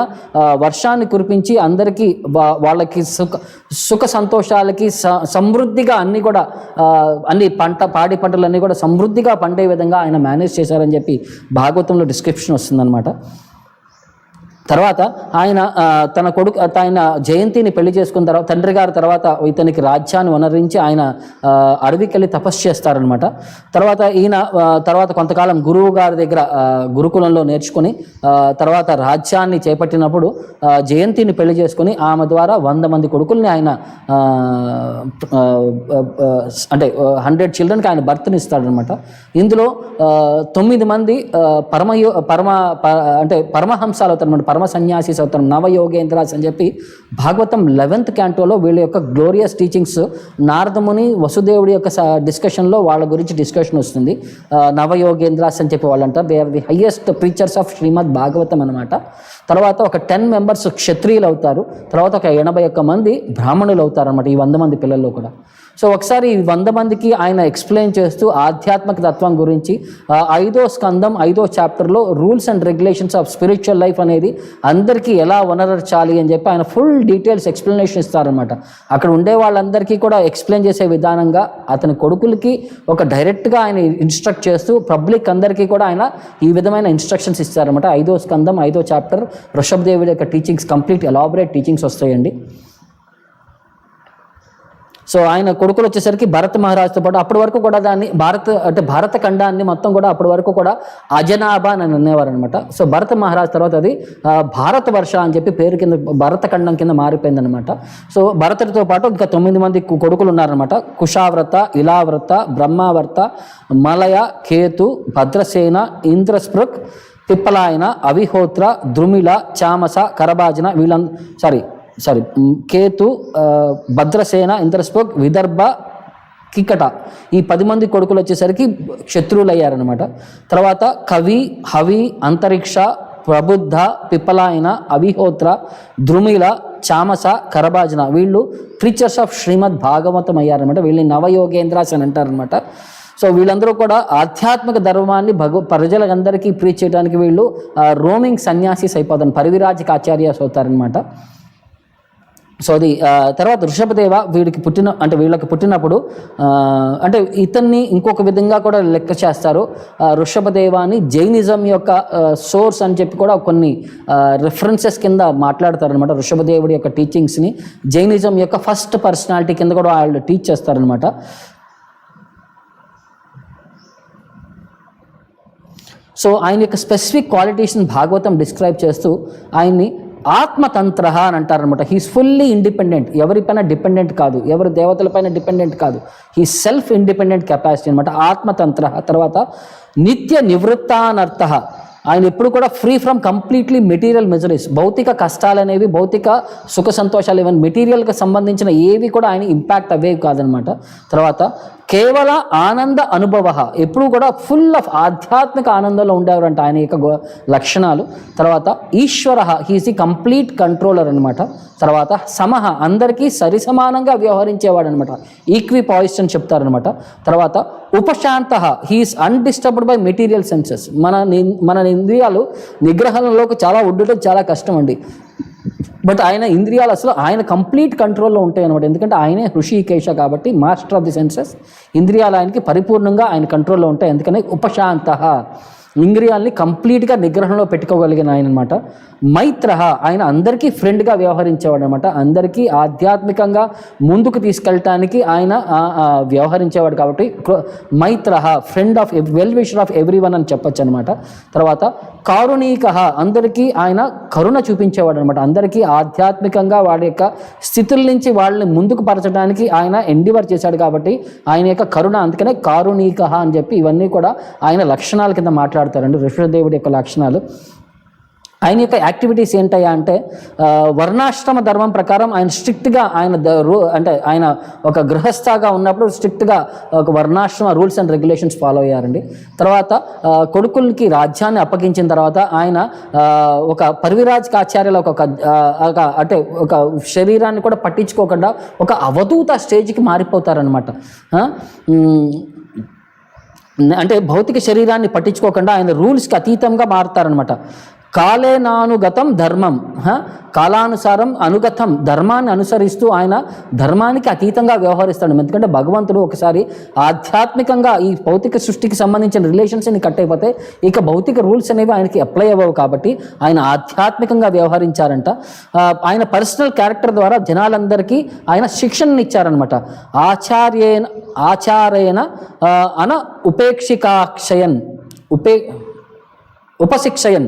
వర్షాన్ని కురిపించి అందరికీ వాళ్ళకి సుఖ సంతోషాలకి సమృద్ధిగా అన్నీ కూడా అన్ని పాడి పంటలన్నీ కూడా సమృద్ధిగా పండే విధంగా ఆయన మేనేజ్ చేశారని చెప్పి భాగవతంలో డిస్క్రిప్షన్ వస్తుందన్నమాట. తర్వాత ఆయన తన కొడుకు ఆయన జయంతిని పెళ్లి చేసుకున్న తర్వాత తండ్రి గారి తర్వాత ఇతనికి రాజ్యాన్ని వనరించి ఆయన అడవికెళ్ళి తపస్సు చేస్తారనమాట. తర్వాత ఈయన తర్వాత కొంతకాలం గురువు గారి దగ్గర గురుకులంలో నేర్చుకుని తర్వాత రాజ్యాన్ని చేపట్టినప్పుడు జయంతిని పెళ్లి చేసుకుని ఆమె ద్వారా 100 మంది కొడుకుల్ని ఆయన అంటే 100 చిల్డ్రన్కి ఆయన బర్త్ని ఇస్తాడనమాట. ఇందులో 9 మంది పరమహంసాలు అవుతారనమాట, పరమ సన్యాసీస్ అవుతారు, నవయోగేంద్రాస్ అని చెప్పి భాగవతం 11th క్యాంటోలో వీళ్ళ యొక్క గ్లోరియస్ టీచింగ్స్ నారదముని వసుదేవుడి యొక్క డిస్కషన్లో వాళ్ళ గురించి డిస్కషన్ వస్తుంది. నవయోగేంద్రాస్ అని చెప్పి వాళ్ళు అంటారు. They are the highest preachers of Srimad Bhagavatam అనమాట. తర్వాత ఒక 10 మెంబర్స్ క్షత్రియులు అవుతారు. తర్వాత ఒక 81 మంది బ్రాహ్మణులు అవుతారు అనమాట ఈ 100 మంది పిల్లల్లో కూడా. సో ఒకసారి ఈ 100 మందికి ఆయన ఎక్స్ప్లెయిన్ చేస్తూ ఆధ్యాత్మిక తత్వం గురించి 5వ స్కందం 5వ చాప్టర్లో rules and regulations of spiritual life అనేది అందరికీ ఎలా వనరచాలి అని చెప్పి ఆయన ఫుల్ డీటెయిల్స్ ఎక్స్ప్లెనేషన్ ఇస్తారనమాట. అక్కడ ఉండే వాళ్ళందరికీ కూడా ఎక్స్ప్లెయిన్ చేసే విధానంగా అతని కొడుకులకి ఒక డైరెక్ట్గా ఆయన ఇన్స్ట్రక్ట్ చేస్తూ పబ్లిక్ అందరికీ కూడా ఆయన ఈ విధమైన ఇన్స్ట్రక్షన్స్ ఇస్తారనమాట. 5వ స్కందం 5వ చాప్టర్ వృషభదేవుడి యొక్క టీచింగ్స్ కంప్లీట్ ఎలాబరేట్ టీచింగ్స్ వస్తాయండి. సో ఆయన కొడుకులు వచ్చేసరికి భరత్ మహారాజుతో పాటు అప్పటి వరకు కూడా దాన్ని భారత ఖండాన్ని మొత్తం కూడా అప్పటి వరకు కూడా అజనాభా అని అనేవారు అనమాట. సో భరత మహారాజు తర్వాత అది భారత వర్ష అని చెప్పి పేరు కింద భరత ఖండం కింద మారిపోయిందనమాట. సో భరతుడితో పాటు ఇంకా 9 మంది కొడుకులు ఉన్నారనమాట. కుషావ్రత, ఇలావ్రత, బ్రహ్మావర్త, మలయ, కేతు, భద్రసేన, ఇంద్రస్పృక్, పిప్పలాయన, అవిహోత్ర, ద్రుమిళ, చామస, కరబాజన కేతు, భద్రసేన, ఇంద్రస్పృక్, విదర్భ, కికట ఈ 10 మంది కొడుకులు వచ్చేసరికి క్షత్రువులు అయ్యారనమాట. తర్వాత కవి, హవి, అంతరిక్ష, ప్రబుద్ధ, పిప్పలాయన, అవిహోత్ర, ద్రుమిళ, చామస, కరబాజన వీళ్ళు ప్రీచర్స్ ఆఫ్ శ్రీమద్ భాగవతం అయ్యారనమాట. వీళ్ళని నవయోగేంద్రాస్ అని అంటారనమాట. సో వీళ్ళందరూ కూడా ఆధ్యాత్మిక ధర్మాన్ని ప్రజలందరికీ ప్రీచ్ చేయడానికి వీళ్ళు రోమింగ్ సన్యాసీస్ అయిపోతారు, పరివిరాజిక ఆచార్యాస్ అవుతారనమాట. సో అది తర్వాత వృషభదేవ వీళ్ళకి పుట్టినప్పుడు అంటే ఇతన్ని ఇంకొక విధంగా కూడా లెక్క చేస్తారు. వృషభదేవాని జైనిజం యొక్క సోర్స్ అని చెప్పి కూడా కొన్ని రిఫరెన్సెస్ కింద మాట్లాడతారనమాట. వృషభదేవుడి యొక్క టీచింగ్స్ని జైనిజం యొక్క ఫస్ట్ పర్సనాలిటీ కింద కూడా వాళ్ళు టీచ్ చేస్తారనమాట. సో ఆయన యొక్క స్పెసిఫిక్ క్వాలిటీస్ని భాగవతం డిస్క్రైబ్ చేస్తూ ఆయన్ని ఆత్మతంత్ర అని అంటారనమాట. హీస్ ఫుల్లీ ఇండిపెండెంట్, ఎవరిపైన డిపెండెంట్ కాదు, ఎవరి దేవతలపైన డిపెండెంట్ కాదు. హీ సెల్ఫ్ ఇండిపెండెంట్ కెపాసిటీ అనమాట, ఆత్మతంత్ర. తర్వాత నిత్య నివృత్తానర్థ, ఆయన ఎప్పుడు కూడా free from completely material miseries, భౌతిక కష్టాలు అనేవి, భౌతిక సుఖ సంతోషాలు ఇవన్నీ మెటీరియల్కి సంబంధించిన ఏవి కూడా ఆయన ఇంపాక్ట్ అవేవి కాదనమాట. తర్వాత కేవల ఆనంద అనుభవ, ఎప్పుడు కూడా ఫుల్ ఆఫ్ ఆధ్యాత్మిక ఆనందంలో ఉండేవారంట ఆయన యొక్క లక్షణాలు. తర్వాత ఈశ్వర, హీఈస్ ది కంప్లీట్ కంట్రోలర్ అనమాట. తర్వాత సమహ, అందరికీ సరిసమానంగా వ్యవహరించేవాడు అనమాట, ఈక్వి పాయిస్ట్ అని చెప్తారనమాట. తర్వాత ఉపశాంత, he is undisturbed by material senses. మన ఇంద్రియాలు నిగ్రహంలోకి చాలా ఉండటం చాలా కష్టం అండి. బట్ ఆయన ఇంద్రియాలు అసలు ఆయన కంప్లీట్ కంట్రోల్లో ఉంటాయి అనమాట. ఎందుకంటే ఆయనే హృషికేశ కాబట్టి మాస్టర్ ఆఫ్ ది సెన్సెస్. ఇంద్రియాలు ఆయనకి పరిపూర్ణంగా ఆయన కంట్రోల్లో ఉంటాయి. అందుకని ఉపశాంత, ఇంద్రియాల్ని కంప్లీట్గా నిగ్రహంలో పెట్టుకోగలిగిన ఆయన అనమాట. మైత్ర, ఆయన అందరికీ ఫ్రెండ్గా వ్యవహరించేవాడు అనమాట. అందరికీ ఆధ్యాత్మికంగా ముందుకు తీసుకెళ్ళటానికి ఆయన వ్యవహరించేవాడు కాబట్టి Maitra, friend of well wisher of every one అని చెప్పచ్చు అనమాట. తర్వాత కారుణీక, అందరికీ ఆయన కరుణ చూపించేవాడు అనమాట. అందరికీ ఆధ్యాత్మికంగా వాడి యొక్క స్థితుల నుంచి వాళ్ళని ముందుకు పరచడానికి ఆయన ఎండివర్ చేశాడు కాబట్టి ఆయన యొక్క కరుణ, అందుకనే కారుణీక అని చెప్పి ఇవన్నీ కూడా ఆయన లక్షణాల కింద మాట్లాడతారండి, ఋషభదేవుడి యొక్క లక్షణాలు. ఆయన యొక్క యాక్టివిటీస్ ఏంటయ్యా అంటే వర్ణాశ్రమ ధర్మం ప్రకారం ఆయన స్ట్రిక్ట్గా అంటే ఆయన ఒక గృహస్థగా ఉన్నప్పుడు స్ట్రిక్ట్గా ఒక వర్ణాశ్రమ రూల్స్ అండ్ రెగ్యులేషన్స్ ఫాలో అయ్యారండి. తర్వాత కొడుకులకి రాజ్యాన్ని అప్పగించిన తర్వాత ఆయన ఒక పరివిరాజిక ఆచార్యుల అంటే ఒక శరీరాన్ని కూడా పట్టించుకోకుండా ఒక అవధూత స్టేజ్కి మారిపోతారనమాట. అంటే భౌతిక శరీరాన్ని పట్టించుకోకుండా ఆయన రూల్స్కి అతీతంగా మారుతారనమాట. కాలేనానుగతం ధర్మం, కాలానుసారం అనుగతం ధర్మాన్ని అనుసరిస్తూ ఆయన ధర్మానికి అతీతంగా వ్యవహరిస్తాడు. ఎందుకంటే భగవంతుడు ఒకసారి ఆధ్యాత్మికంగా ఈ భౌతిక సృష్టికి సంబంధించిన రిలేషన్స్ అన్ని కట్ అయిపోతే ఇక భౌతిక రూల్స్ అనేవి ఆయనకి అప్లై అవ్వవు. కాబట్టి ఆయన ఆధ్యాత్మికంగా వ్యవహరించారంట. ఆయన పర్సనల్ క్యారెక్టర్ ద్వారా జనాలందరికీ ఆయన శిక్షణని ఇచ్చారనమాట. ఆచార్యేణ అన ఉపేక్షికాక్షయన్ ఉపశిక్షయన్,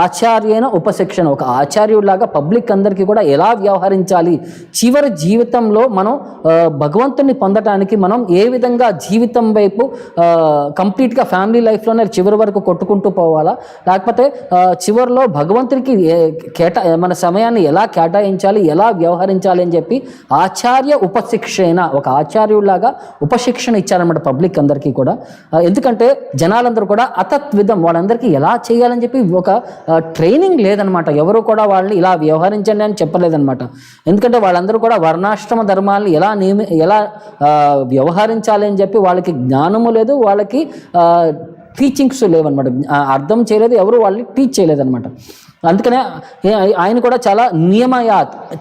ఆచార్యైన ఉపశిక్షణ, ఒక ఆచార్యుడిలాగా పబ్లిక్ అందరికీ కూడా ఎలా వ్యవహరించాలి, చివరి జీవితంలో మనం భగవంతుని పొందటానికి మనం ఏ విధంగా జీవితం వైపు కంప్లీట్గా ఫ్యామిలీ లైఫ్లోనే చివరి వరకు కొట్టుకుంటూ పోవాలా, లేకపోతే చివరిలో భగవంతునికి మన సమయాన్ని ఎలా కేటాయించాలి, ఎలా వ్యవహరించాలి అని చెప్పి ఆచార్య ఉపశిక్షణ, ఒక ఆచార్యుడిలాగా ఉపశిక్షణ ఇచ్చారన్నమాట పబ్లిక్ అందరికీ కూడా. ఎందుకంటే జనాలందరూ కూడా అతత్విధం, వాళ్ళందరికీ ఎలా చేయాలని చెప్పి ఒక ట్రైనింగ్ లేదనమాట. ఎవరు కూడా వాళ్ళని ఇలా వ్యవహరించండి అని చెప్పలేదనమాట. ఎందుకంటే వాళ్ళందరూ కూడా వర్ణాశ్రమ ధర్మాలను ఎలా వ్యవహరించాలి అని చెప్పి వాళ్ళకి జ్ఞానము లేదు, వాళ్ళకి టీచింగ్స్ లేవన్నమాట. అర్థం చేయలేదు, ఎవరు వాళ్ళని టీచ్ చేయలేదన్నమాట. అందుకనే ఆయన కూడా చాలా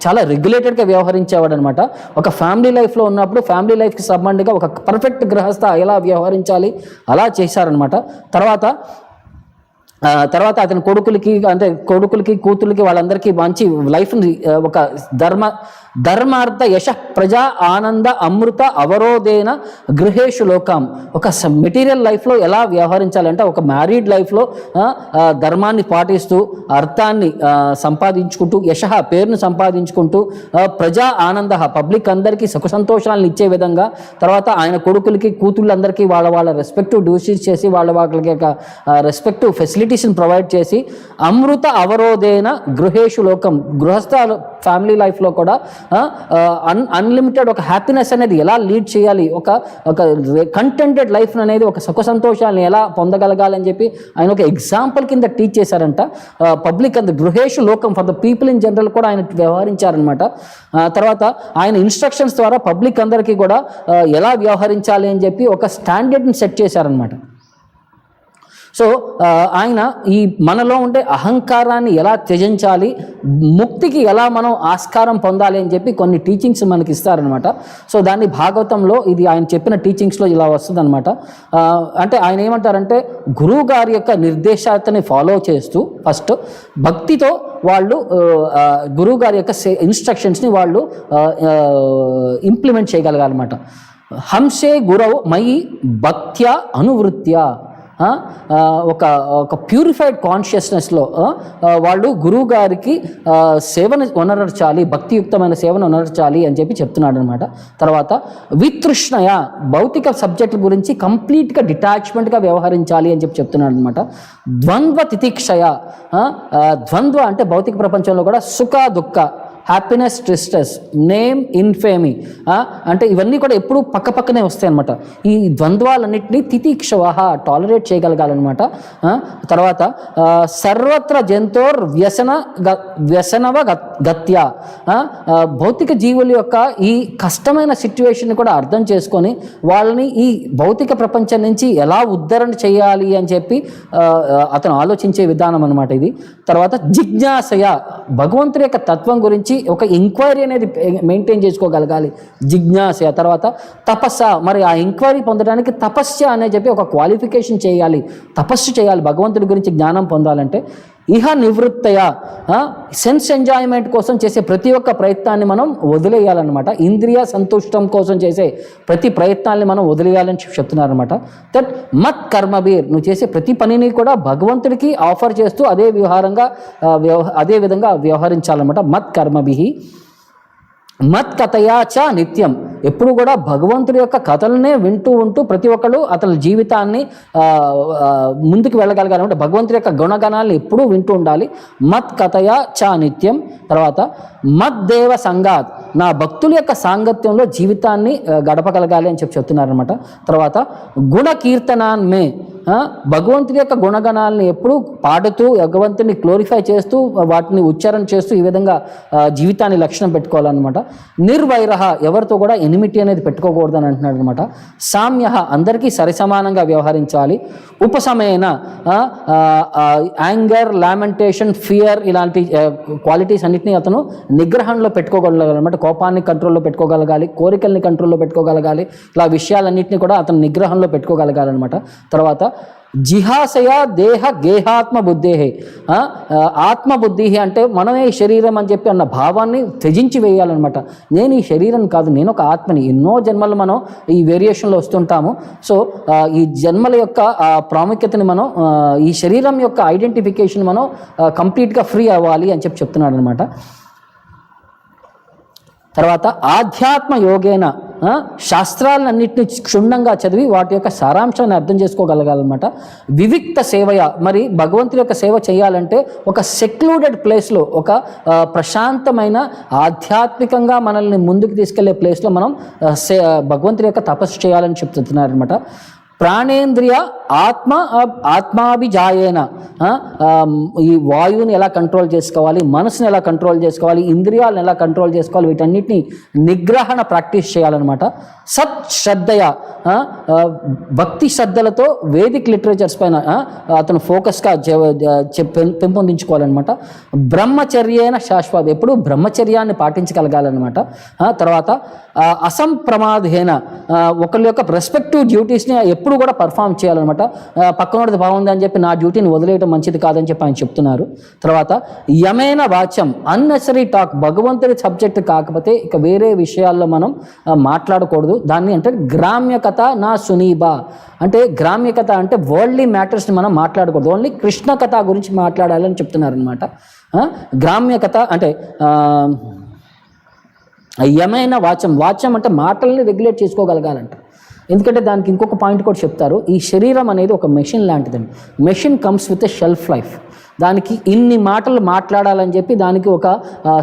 చాలా రెగ్యులేటెడ్గా వ్యవహరించేవాడు అనమాట. ఒక ఫ్యామిలీ లైఫ్లో ఉన్నప్పుడు ఫ్యామిలీ లైఫ్కి సంబంధింగా ఒక పర్ఫెక్ట్ గృహస్థ ఎలా వ్యవహరించాలి అలా చేశారనమాట. తర్వాత అతని కొడుకులకి కూతుర్లకి వాళ్ళందరికీ మంచి లైఫ్ని ఒక ధర్మార్థ యశ ప్రజా ఆనంద అమృత అవరోధేన గృహేషు లోకం, ఒక మెటీరియల్ లైఫ్లో ఎలా వ్యవహరించాలంటే ఒక మ్యారీడ్ లైఫ్లో ధర్మాన్ని పాటిస్తూ అర్థాన్ని సంపాదించుకుంటూ యశ పేరును సంపాదించుకుంటూ ప్రజా ఆనంద పబ్లిక్ అందరికీ సుఖ సంతోషాలను ఇచ్చే విధంగా, తర్వాత ఆయన కొడుకులకి కూతుళ్ళందరికీ వాళ్ళ రెస్పెక్టివ్ డ్యూటీస్ చేసి వాళ్ళకి రెస్పెక్టివ్ ఫెసిలిటీస్ని ప్రొవైడ్ చేసి అమృత అవరోధేన గృహేషు లోకం, గృహస్థ ఫ్యామిలీ లైఫ్లో కూడా అన్లిమిటెడ్ ఒక హ్యాపీనెస్ అనేది ఎలా లీడ్ చేయాలి, ఒక కంటెంటెడ్ లైఫ్ అనేది ఒక సుఖ సంతోషాలను ఎలా పొందగలగాలని చెప్పి ఆయన ఒక ఎగ్జాంపుల్ కింద టీచ్ చేశారంట. పబ్లిక్ అండ్ గృహేషు లోకం for the people in general కూడా ఆయన వ్యవహరించారనమాట. తర్వాత ఆయన ఇన్స్ట్రక్షన్స్ ద్వారా పబ్లిక్ అందరికీ కూడా ఎలా వ్యవహరించాలి అని చెప్పి ఒక స్టాండర్డ్ని సెట్ చేశారనమాట. సో ఆయన ఈ మనలో ఉండే అహంకారాన్ని ఎలా త్యజించాలి, ముక్తికి ఎలా మనం ఆస్కారం పొందాలి అని చెప్పి కొన్ని టీచింగ్స్ మనకి ఇస్తారనమాట. సో దాన్ని భాగవతంలో ఇది ఆయన చెప్పిన టీచింగ్స్లో ఇలా వస్తుందన్నమాట. అంటే ఆయన ఏమంటారంటే గురువు గారి యొక్క నిర్దేశాన్ని ఫాలో చేస్తూ ఫస్ట్ భక్తితో వాళ్ళు గురువు గారి యొక్క ఇన్స్ట్రక్షన్స్ని వాళ్ళు ఇంప్లిమెంట్ చేయగలగాలన్నమాట. హంసే గురవు మయి భక్త్యా అనువృత్య, ఒక ప్యూరిఫైడ్ కాన్షియస్నెస్లో వాళ్ళు గురువు గారికి సేవను వనర్చాలి, భక్తియుక్తమైన సేవను వనర్చాలి అని చెప్పి చెప్తున్నాడు అనమాట. తర్వాత వితృష్ణయ, భౌతిక సబ్జెక్టుల గురించి కంప్లీట్గా డిటాచ్మెంట్గా వ్యవహరించాలి అని చెప్పి చెప్తున్నాడు అనమాట. ద్వంద్వ తితిక్షయ, ద్వంద్వ అంటే భౌతిక ప్రపంచంలో కూడా సుఖ దుఃఖ, హ్యాపీనెస్ ట్రిస్టెస్, నేమ్ ఇన్ఫేమి, అంటే ఇవన్నీ కూడా ఎప్పుడు పక్కనే వస్తాయి అనమాట. ఈ ద్వంద్వాలన్నింటినీ తితిక్షవ టాలరేట్ చేయగలగాలన్నమాట. తర్వాత సర్వత్ర జంతోర్ వ్యసనవ గత్య, భౌతిక జీవుల యొక్క ఈ కష్టమైన సిచ్యువేషన్ కూడా అర్థం చేసుకొని వాళ్ళని ఈ భౌతిక ప్రపంచం నుంచి ఎలా ఉద్ధరణ చేయాలి అని చెప్పి అతను ఆలోచించే విధానం అనమాట ఇది. తర్వాత జిజ్ఞాసయ, భగవంతుడి యొక్క తత్వం గురించి ఒక ఎంక్వైరీ అనేది మెయింటైన్ చేసుకోగలగాలి, జిజ్ఞాస. తర్వాత తపస్స, మరి ఆ ఎంక్వైరీ పొందడానికి తపస్య అనే చెప్పి ఒక క్వాలిఫికేషన్ చేయాలి, తపస్సు చేయాలి భగవంతుడి గురించి జ్ఞానం పొందాలంటే. ఇహ నివృత్తయ, సెన్స్ ఎంజాయ్మెంట్ కోసం చేసే ప్రతి ఒక్క ప్రయత్నాన్ని మనం వదిలేయాలన్నమాట. ఇంద్రియ సంతుష్టం కోసం చేసే ప్రతి ప్రయత్నాన్ని మనం వదిలేయాలని చెప్తున్నారనమాట. దట్ మత్ కర్మబీర్, నువ్వు చేసే ప్రతి పనిని కూడా భగవంతుడికి ఆఫర్ చేస్తూ అదే విధంగా వ్యవహరించాలన్నమాట. మత్ కర్మభిహి మత్ కథయా చ నిత్యం, ఎప్పుడు కూడా భగవంతుడి యొక్క కథలనే వింటూ ఉంటూ ప్రతి ఒక్కరు అతని జీవితాన్ని ముందుకు వెళ్ళగలగాలంటే భగవంతుడి యొక్క గుణగణాలను ఎప్పుడూ వింటూ ఉండాలి. మత్ కథయా చ నిత్యం. తర్వాత మత్ దేవ సంగాత్, నా భక్తుల యొక్క సాంగత్యంలో జీవితాన్ని గడపగలగాలి అని చెప్తున్నారనమాట. తర్వాత గుణ కీర్తనాన్మే, భగవంతుడి యొక్క గుణగణాలను ఎప్పుడు పాడుతూ భగవంతుని గ్లోరిఫై చేస్తూ వాటిని ఉచ్చారణ చేస్తూ ఈ విధంగా జీవితాన్ని లక్షణం పెట్టుకోవాలన్నమాట. నిర్వైరహ, ఎవరితో కూడా ఎనిమిటీ అనేది పెట్టుకోకూడదు అని అంటున్నాడు అనమాట. సామ్య, అందరికీ సరిసమానంగా వ్యవహరించాలి. ఉపశమేన, యాంగర్, లామెంటేషన్, ఫియర్ ఇలాంటి క్వాలిటీస్ అన్నింటినీ అతను నిగ్రహంలో పెట్టుకోగలగాలన్నమాట. కోపాన్ని కంట్రోల్లో పెట్టుకోగలగాలి, కోరికల్ని కంట్రోల్లో పెట్టుకోగలగాలి, ఇలా విషయాలన్నింటినీ కూడా అతను నిగ్రహంలో పెట్టుకోగలగాలన్నమాట. తర్వాత జిహాసయ దేహ గేహాత్మ బుద్ధేహే, ఆత్మబుద్ధి అంటే మనమే శరీరం అని చెప్పి అన్న భావాన్ని త్యజించి వేయాలన్నమాట. నేను ఈ శరీరం కాదు, నేను ఒక ఆత్మని. ఎన్నో జన్మలు మనం ఈ వేరియేషన్లో వస్తుంటాము. సో ఈ జన్మల యొక్క ప్రాముఖ్యతని మనం, ఈ శరీరం యొక్క ఐడెంటిఫికేషన్ మనం కంప్లీట్గా ఫ్రీ అవ్వాలి అని చెప్పి చెప్తున్నాడు అనమాట. తర్వాత ఆధ్యాత్మ యోగేన, శాస్త్రాలన్నింటినీ క్షుణ్ణంగా చదివి వాటి యొక్క సారాంశాన్ని అర్థం చేసుకోగలగాలన్నమాట. వివిక్త సేవయ, మరి భగవంతుడి యొక్క సేవ చేయాలంటే ఒక సెక్లూడెడ్ ప్లేస్లో, ఒక ప్రశాంతమైన ఆధ్యాత్మికంగా మనల్ని ముందుకు తీసుకెళ్లే ప్లేస్లో మనం భగవంతుడి యొక్క తపస్సు చేయాలని చెప్తున్నారనమాట. ప్రాణేంద్రియ ఆత్మాభిజాయేన, ఈ వాయువుని ఎలా కంట్రోల్ చేసుకోవాలి, మనసుని ఎలా కంట్రోల్ చేసుకోవాలి, ఇంద్రియాలను ఎలా కంట్రోల్ చేసుకోవాలి, వీటన్నిటిని నిగ్రహణ ప్రాక్టీస్ చేయాలన్నమాట. సత్ శ్రద్ధయ, భక్తి శ్రద్ధలతో వేదిక్ లిటరేచర్స్ పైన అతను ఫోకస్గా పెంపొందించుకోవాలన్నమాట. బ్రహ్మచర్యేన శాశ్వత, ఎప్పుడు బ్రహ్మచర్యాన్ని పాటించగలగాలన్నమాట. తర్వాత అసంప్రమాదేన, ఒకళ్ళ యొక్క రెస్పెక్టివ్ డ్యూటీస్ని ఎప్పుడు కూడా పర్ఫామ్ చేయాలన్నమాట. పక్కనోడిది బాగుంది అని చెప్పి నా డ్యూటీని వదిలేయడం మంచిది కాదని చెప్పి ఆయన చెప్తున్నారు. తర్వాత యమేన వాచ్యం, అన్నెసరీ టాక్, భగవంతుడి సబ్జెక్ట్ కాకపోతే ఇక వేరే విషయాల్లో మనం మాట్లాడకూడదు. దాన్ని అంటే గ్రామ్య కథ నా సునీబా, అంటే గ్రామ్య కథ అంటే వరల్డ్లీ మ్యాటర్స్ని మనం మాట్లాడకూడదు, ఓన్లీ కృష్ణ కథ గురించి మాట్లాడాలని చెప్తున్నారనమాట. గ్రామ్య కథ అంటే యమైన వాచ్యం అంటే మాటల్ని రెగ్యులేట్ చేసుకోగలగాలంట. ఎందుకంటే దానికి ఇంకొక పాయింట్ కూడా చెప్తారు. ఈ శరీరం అనేది ఒక మెషిన్ లాంటిదండి. Machine comes with a shelf life. దానికి ఇన్ని మాటలు మాట్లాడాలని చెప్పి దానికి ఒక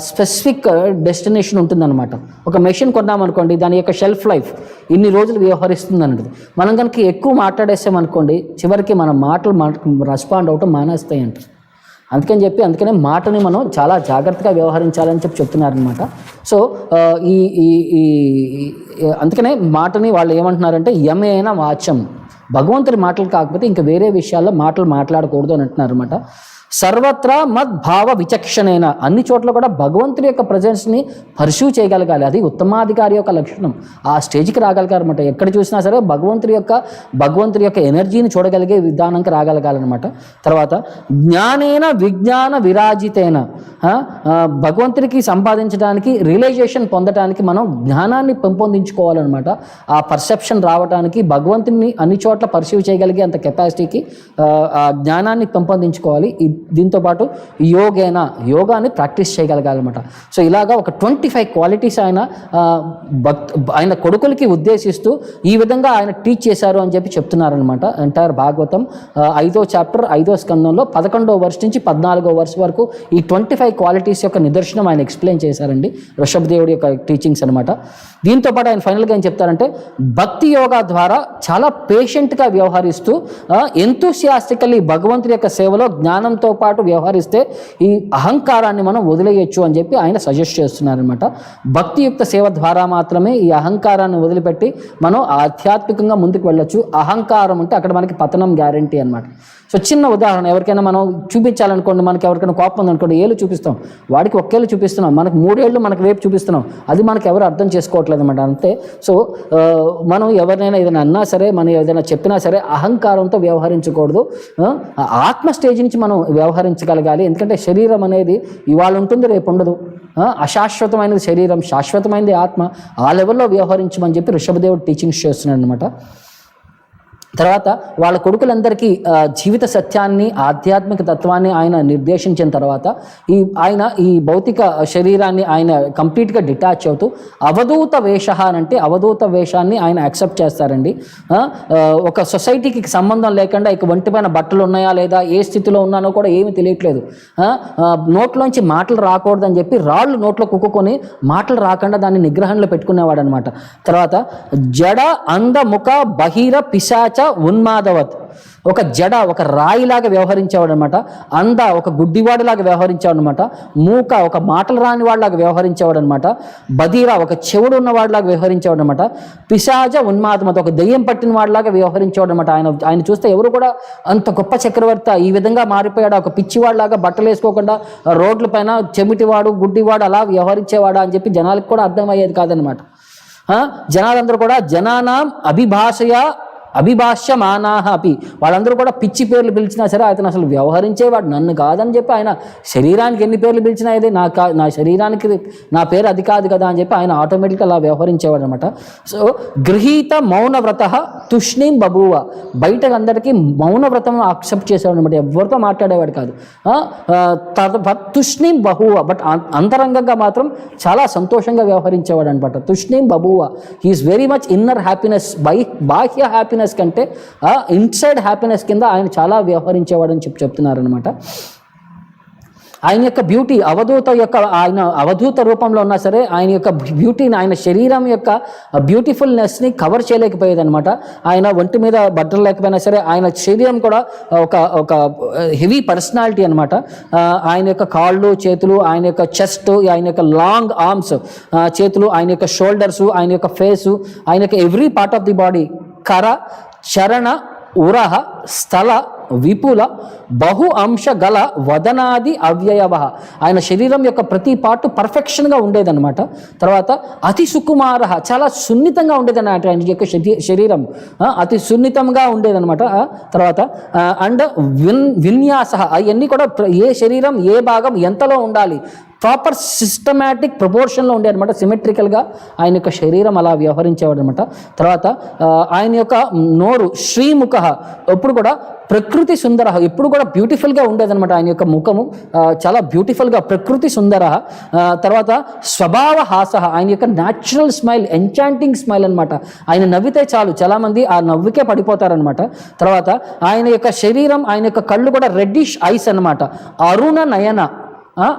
స్పెసిఫిక్ డెస్టినేషన్ ఉంటుందన్నమాట. ఒక మెషిన్ కొన్నామనుకోండి, దాని యొక్క షెల్ఫ్ లైఫ్ ఇన్ని రోజులు వ్యవహరిస్తుంది అన్నది. మనం కనుక ఎక్కువ మాట్లాడేసామనుకోండి, చివరికి మన మాటలు రెస్పాండ్ అవటం మానేస్తాయి అంట. అందుకనే మాటని మనం చాలా జాగ్రత్తగా వ్యవహరించాలని చెప్పి చెప్తున్నారనమాట. సో అందుకనే మాటని వాళ్ళు ఏమంటున్నారంటే యమేన వాచ్యం, భగవంతుడి మాటలు కాకపోతే ఇంకా వేరే విషయాల్లో మాటలు మాట్లాడకూడదు అని అంటున్నారు అనమాట. సర్వత్రా మద్భావ విచక్షణైన, అన్ని చోట్ల కూడా భగవంతుడి యొక్క ప్రజెన్స్ని పర్సూ చేయగలగాలి. అది ఉత్తమాధికారి యొక్క లక్షణం. ఆ స్టేజ్కి రాగలగాలన్నమాట. ఎక్కడ చూసినా సరే భగవంతుడి యొక్క ఎనర్జీని చూడగలిగే విధానానికి రాగలగాలన్నమాట. తర్వాత జ్ఞానేన విజ్ఞాన విరాజితేన, భగవంతుడికి సంపాదించడానికి, రియలైజేషన్ పొందడానికి మనం జ్ఞానాన్ని పెంపొందించుకోవాలన్నమాట. ఆ పర్సెప్షన్ రావడానికి భగవంతుడిని అన్ని చోట్ల పర్సీవ్ చేయగలిగే అంత కెపాసిటీకి ఆ జ్ఞానాన్ని పెంపొందించుకోవాలి. దీంతోపాటు యోగాని ప్రాక్టీస్ చేయగలగాలన్నమాట. సో ఇలాగా ఒక 25 క్వాలిటీస్ ఆయన కొడుకులకి ఉద్దేశిస్తూ ఈ విధంగా ఆయన టీచ్ చేశారు అని చెప్పి చెప్తున్నారనమాట. ఎంటైర్ భాగవతం 5వ చాప్టర్ 5వ స్కందంలో 11వ వర్ష నుంచి 14వ వర్ష వరకు ఈ 25 క్వాలిటీస్ యొక్క నిదర్శనం ఆయన ఎక్స్ప్లెయిన్ చేశారండి, ఋషభదేవుడి యొక్క టీచింగ్స్ అనమాట. దీంతోపాటు ఆయన ఫైనల్గా ఏం చెప్తారంటే, భక్తి యోగా ద్వారా చాలా పేషెంట్గా వ్యవహరిస్తూ ఎంతూసియాస్టికల్లీ భగవంతుడి యొక్క సేవలో జ్ఞానంతో పాటు వ్యవహరిస్తే ఈ అహంకారాన్ని మనం వదిలేయచ్చు అని చెప్పి ఆయన సజెస్ట్ చేస్తున్నారనమాట. భక్తియుక్త సేవ ద్వారా మాత్రమే ఈ అహంకారాన్ని వదిలిపెట్టి మనం ఆధ్యాత్మికంగా ముందుకు వెళ్ళొచ్చు. అహంకారం అంటే అక్కడ మనకి పతనం గ్యారంటీ అనమాట. సో చిన్న ఉదాహరణ, ఎవరికైనా మనం చూపించాలనుకోండి, మనకి ఎవరికైనా కోపం ఉందనుకోండి, ఏళ్ళు చూపిస్తాం, వాడికి ఒకేళ్ళు చూపిస్తున్నాం, మనకు 3 ఏళ్ళు మనకు వైపు చూపిస్తున్నాం, అది మనకు ఎవరు అర్థం చేసుకోవట్లేదు అనమాట. అంతే. సో మనం ఎవరినైనా ఏదైనా అన్నా సరే, మనం ఏదైనా చెప్పినా సరే అహంకారంతో వ్యవహరించకూడదు. ఆత్మ స్టేజ్ నుంచి మనం వ్యవహరించగలగాలి. ఎందుకంటే శరీరం అనేది ఇవాళ ఉంటుంది, రేపు ఉండదు. అశాశ్వతమైనది శరీరం, శాశ్వతమైనది ఆత్మ. ఆ లెవెల్లో వ్యవహరించమని చెప్పి ఋషభదేవుడు టీచింగ్స్ చేస్తున్నాడు అనమాట. తర్వాత వాళ్ళ కొడుకులందరికీ జీవిత సత్యాన్ని, ఆధ్యాత్మిక తత్వాన్ని ఆయన నిర్దేశించిన తర్వాత ఆయన ఈ భౌతిక శరీరాన్ని ఆయన కంప్లీట్గా డిటాచ్ అవుతూ అవధూత వేష అంటే అవధూత వేషాన్ని ఆయన యాక్సెప్ట్ చేస్తారండి. ఒక సొసైటీకి సంబంధం లేకుండా ఇక ఒంటిపైన బట్టలు ఉన్నాయా లేదా, ఏ స్థితిలో ఉన్నానో కూడా ఏమీ తెలియట్లేదు. నోట్లోంచి మాటలు రాకూడదని చెప్పి రాళ్ళు నోట్లో కుక్కుకొని మాటలు రాకుండా దాన్ని నిగ్రహంలో పెట్టుకునేవాడు అనమాట. తర్వాత జడ అంధ ముఖ బహిర పిశాచ ఉన్మాదవత్, ఒక జడ ఒక రాయిలాగా వ్యవహరించేవాడు అనమాట. అంధ ఒక గుడ్డివాడిలాగా వ్యవహరించేవాడు అనమాట. మూక ఒక మాటలు రాని వాడిలాగా వ్యవహరించేవాడు అనమాట. బధీర ఒక చెవుడు ఉన్నవాడిలాగా వ్యవహరించేవాడు అనమాట. పిశాచ ఉన్మాదమత ఒక దెయ్యం పట్టిన వాడిలాగా వ్యవహరించేవాడు అనమాట. ఆయన చూస్తే ఎవరు కూడా అంత గొప్ప చక్రవర్తి ఈ విధంగా మారిపోయాడు, ఒక పిచ్చివాడిలాగా బట్టలు వేసుకోకుండా రోడ్ల పైన చెమిటివాడు గుడ్డివాడు అలా వ్యవహరించేవాడా అని చెప్పి జనాలకు కూడా అర్థమయ్యేది కాదనమాట. జనాలందరూ కూడా జనానాం అభిభాష్యమానాహ అపి, వాళ్ళందరూ కూడా పిచ్చి పేర్లు పిలిచినా సరే అతను అసలు వ్యవహరించేవాడు నన్ను కాదని చెప్పి ఆయన శరీరానికి ఎన్ని పేర్లు పిలిచినా ఇదే నా శరీరానికి నా పేరు అది కాదు కదా అని చెప్పి ఆయన ఆటోమేటిక్గా అలా వ్యవహరించేవాడు అనమాట. సో గృహీత మౌనవ్రత తుష్ణీం బభూవ, బయటకు అందరికీ మౌనవ్రతం యాక్సెప్ట్ చేసేవాడు అనమాట, ఎవరితో మాట్లాడేవాడు కాదు. తుష్ణీం బహువ, బట్ అంతరంగంగా మాత్రం చాలా సంతోషంగా వ్యవహరించేవాడు అనమాట. తుష్ణీం బభూవ, he is very much inner happiness, బాహ్య హ్యాపీనెస్ కంటే ఇన్సైడ్ హ్యాపీనెస్ కింద ఆయన చాలా వ్యవహరించేవాడని చెప్తున్నారనమాట. ఆయన యొక్క బ్యూటీ ఆయన అవధూత రూపంలో ఉన్నా సరే ఆయన యొక్క బ్యూటీని, ఆయన శరీరం యొక్క బ్యూటిఫుల్నెస్ని కవర్ చేయలేకపోయేదనమాట. ఆయన ఒంటి మీద బట్టలు లేకపోయినా సరే ఆయన శరీరం కూడా ఒక హెవీ పర్సనాలిటీ అనమాట. ఆయన యొక్క కాళ్ళు చేతులు, ఆయన యొక్క చెస్ట్, ఆయన యొక్క లాంగ్ ఆర్మ్స్ చేతులు, ఆయన యొక్క షోల్డర్సు, ఆయన యొక్క ఫేసు, ఆయన యొక్క every part of the body, కర చరణ ఉరహ స్థల విపుల బహు అంశ గల వదనాది అవ్యయవ, ఆయన శరీరం యొక్క ప్రతి పార్ట్ పర్ఫెక్షన్గా ఉండేదన్నమాట. తర్వాత అతి సుకుమార, చాలా సున్నితంగా ఉండేదన్నమాట ఆయన యొక్క శరీరం, అతి సున్నితంగా ఉండేదన్నమాట. తర్వాత అండ్ విన్యాస, అవన్నీ కూడా ఏ శరీరం ఏ భాగం ఎంతలో ఉండాలి ప్రాపర్ సిస్టమాటిక్ ప్రపోర్షన్లో ఉండే అనమాట, సిమెట్రికల్గా ఆయన యొక్క శరీరం అలా వ్యవహరించేవాడు అనమాట. తర్వాత ఆయన యొక్క నోరు శ్రీముఖ, ఎప్పుడు కూడా ప్రకృతి సుందర, ఎప్పుడు కూడా బ్యూటిఫుల్గా ఉండేదన్నమాట. ఆయన యొక్క ముఖము చాలా బ్యూటిఫుల్గా ప్రకృతి సుందర. తర్వాత స్వభావ హాస, ఆయన యొక్క న్యాచురల్ స్మైల్ ఎంచాంటింగ్ స్మైల్ అనమాట. ఆయన నవ్వితే చాలు చాలామంది ఆ నవ్వుకే పడిపోతారనమాట. తర్వాత ఆయన యొక్క శరీరం, ఆయన యొక్క కళ్ళు కూడా రెడ్డిష్ ఐస్ అనమాట. అరుణ నయన,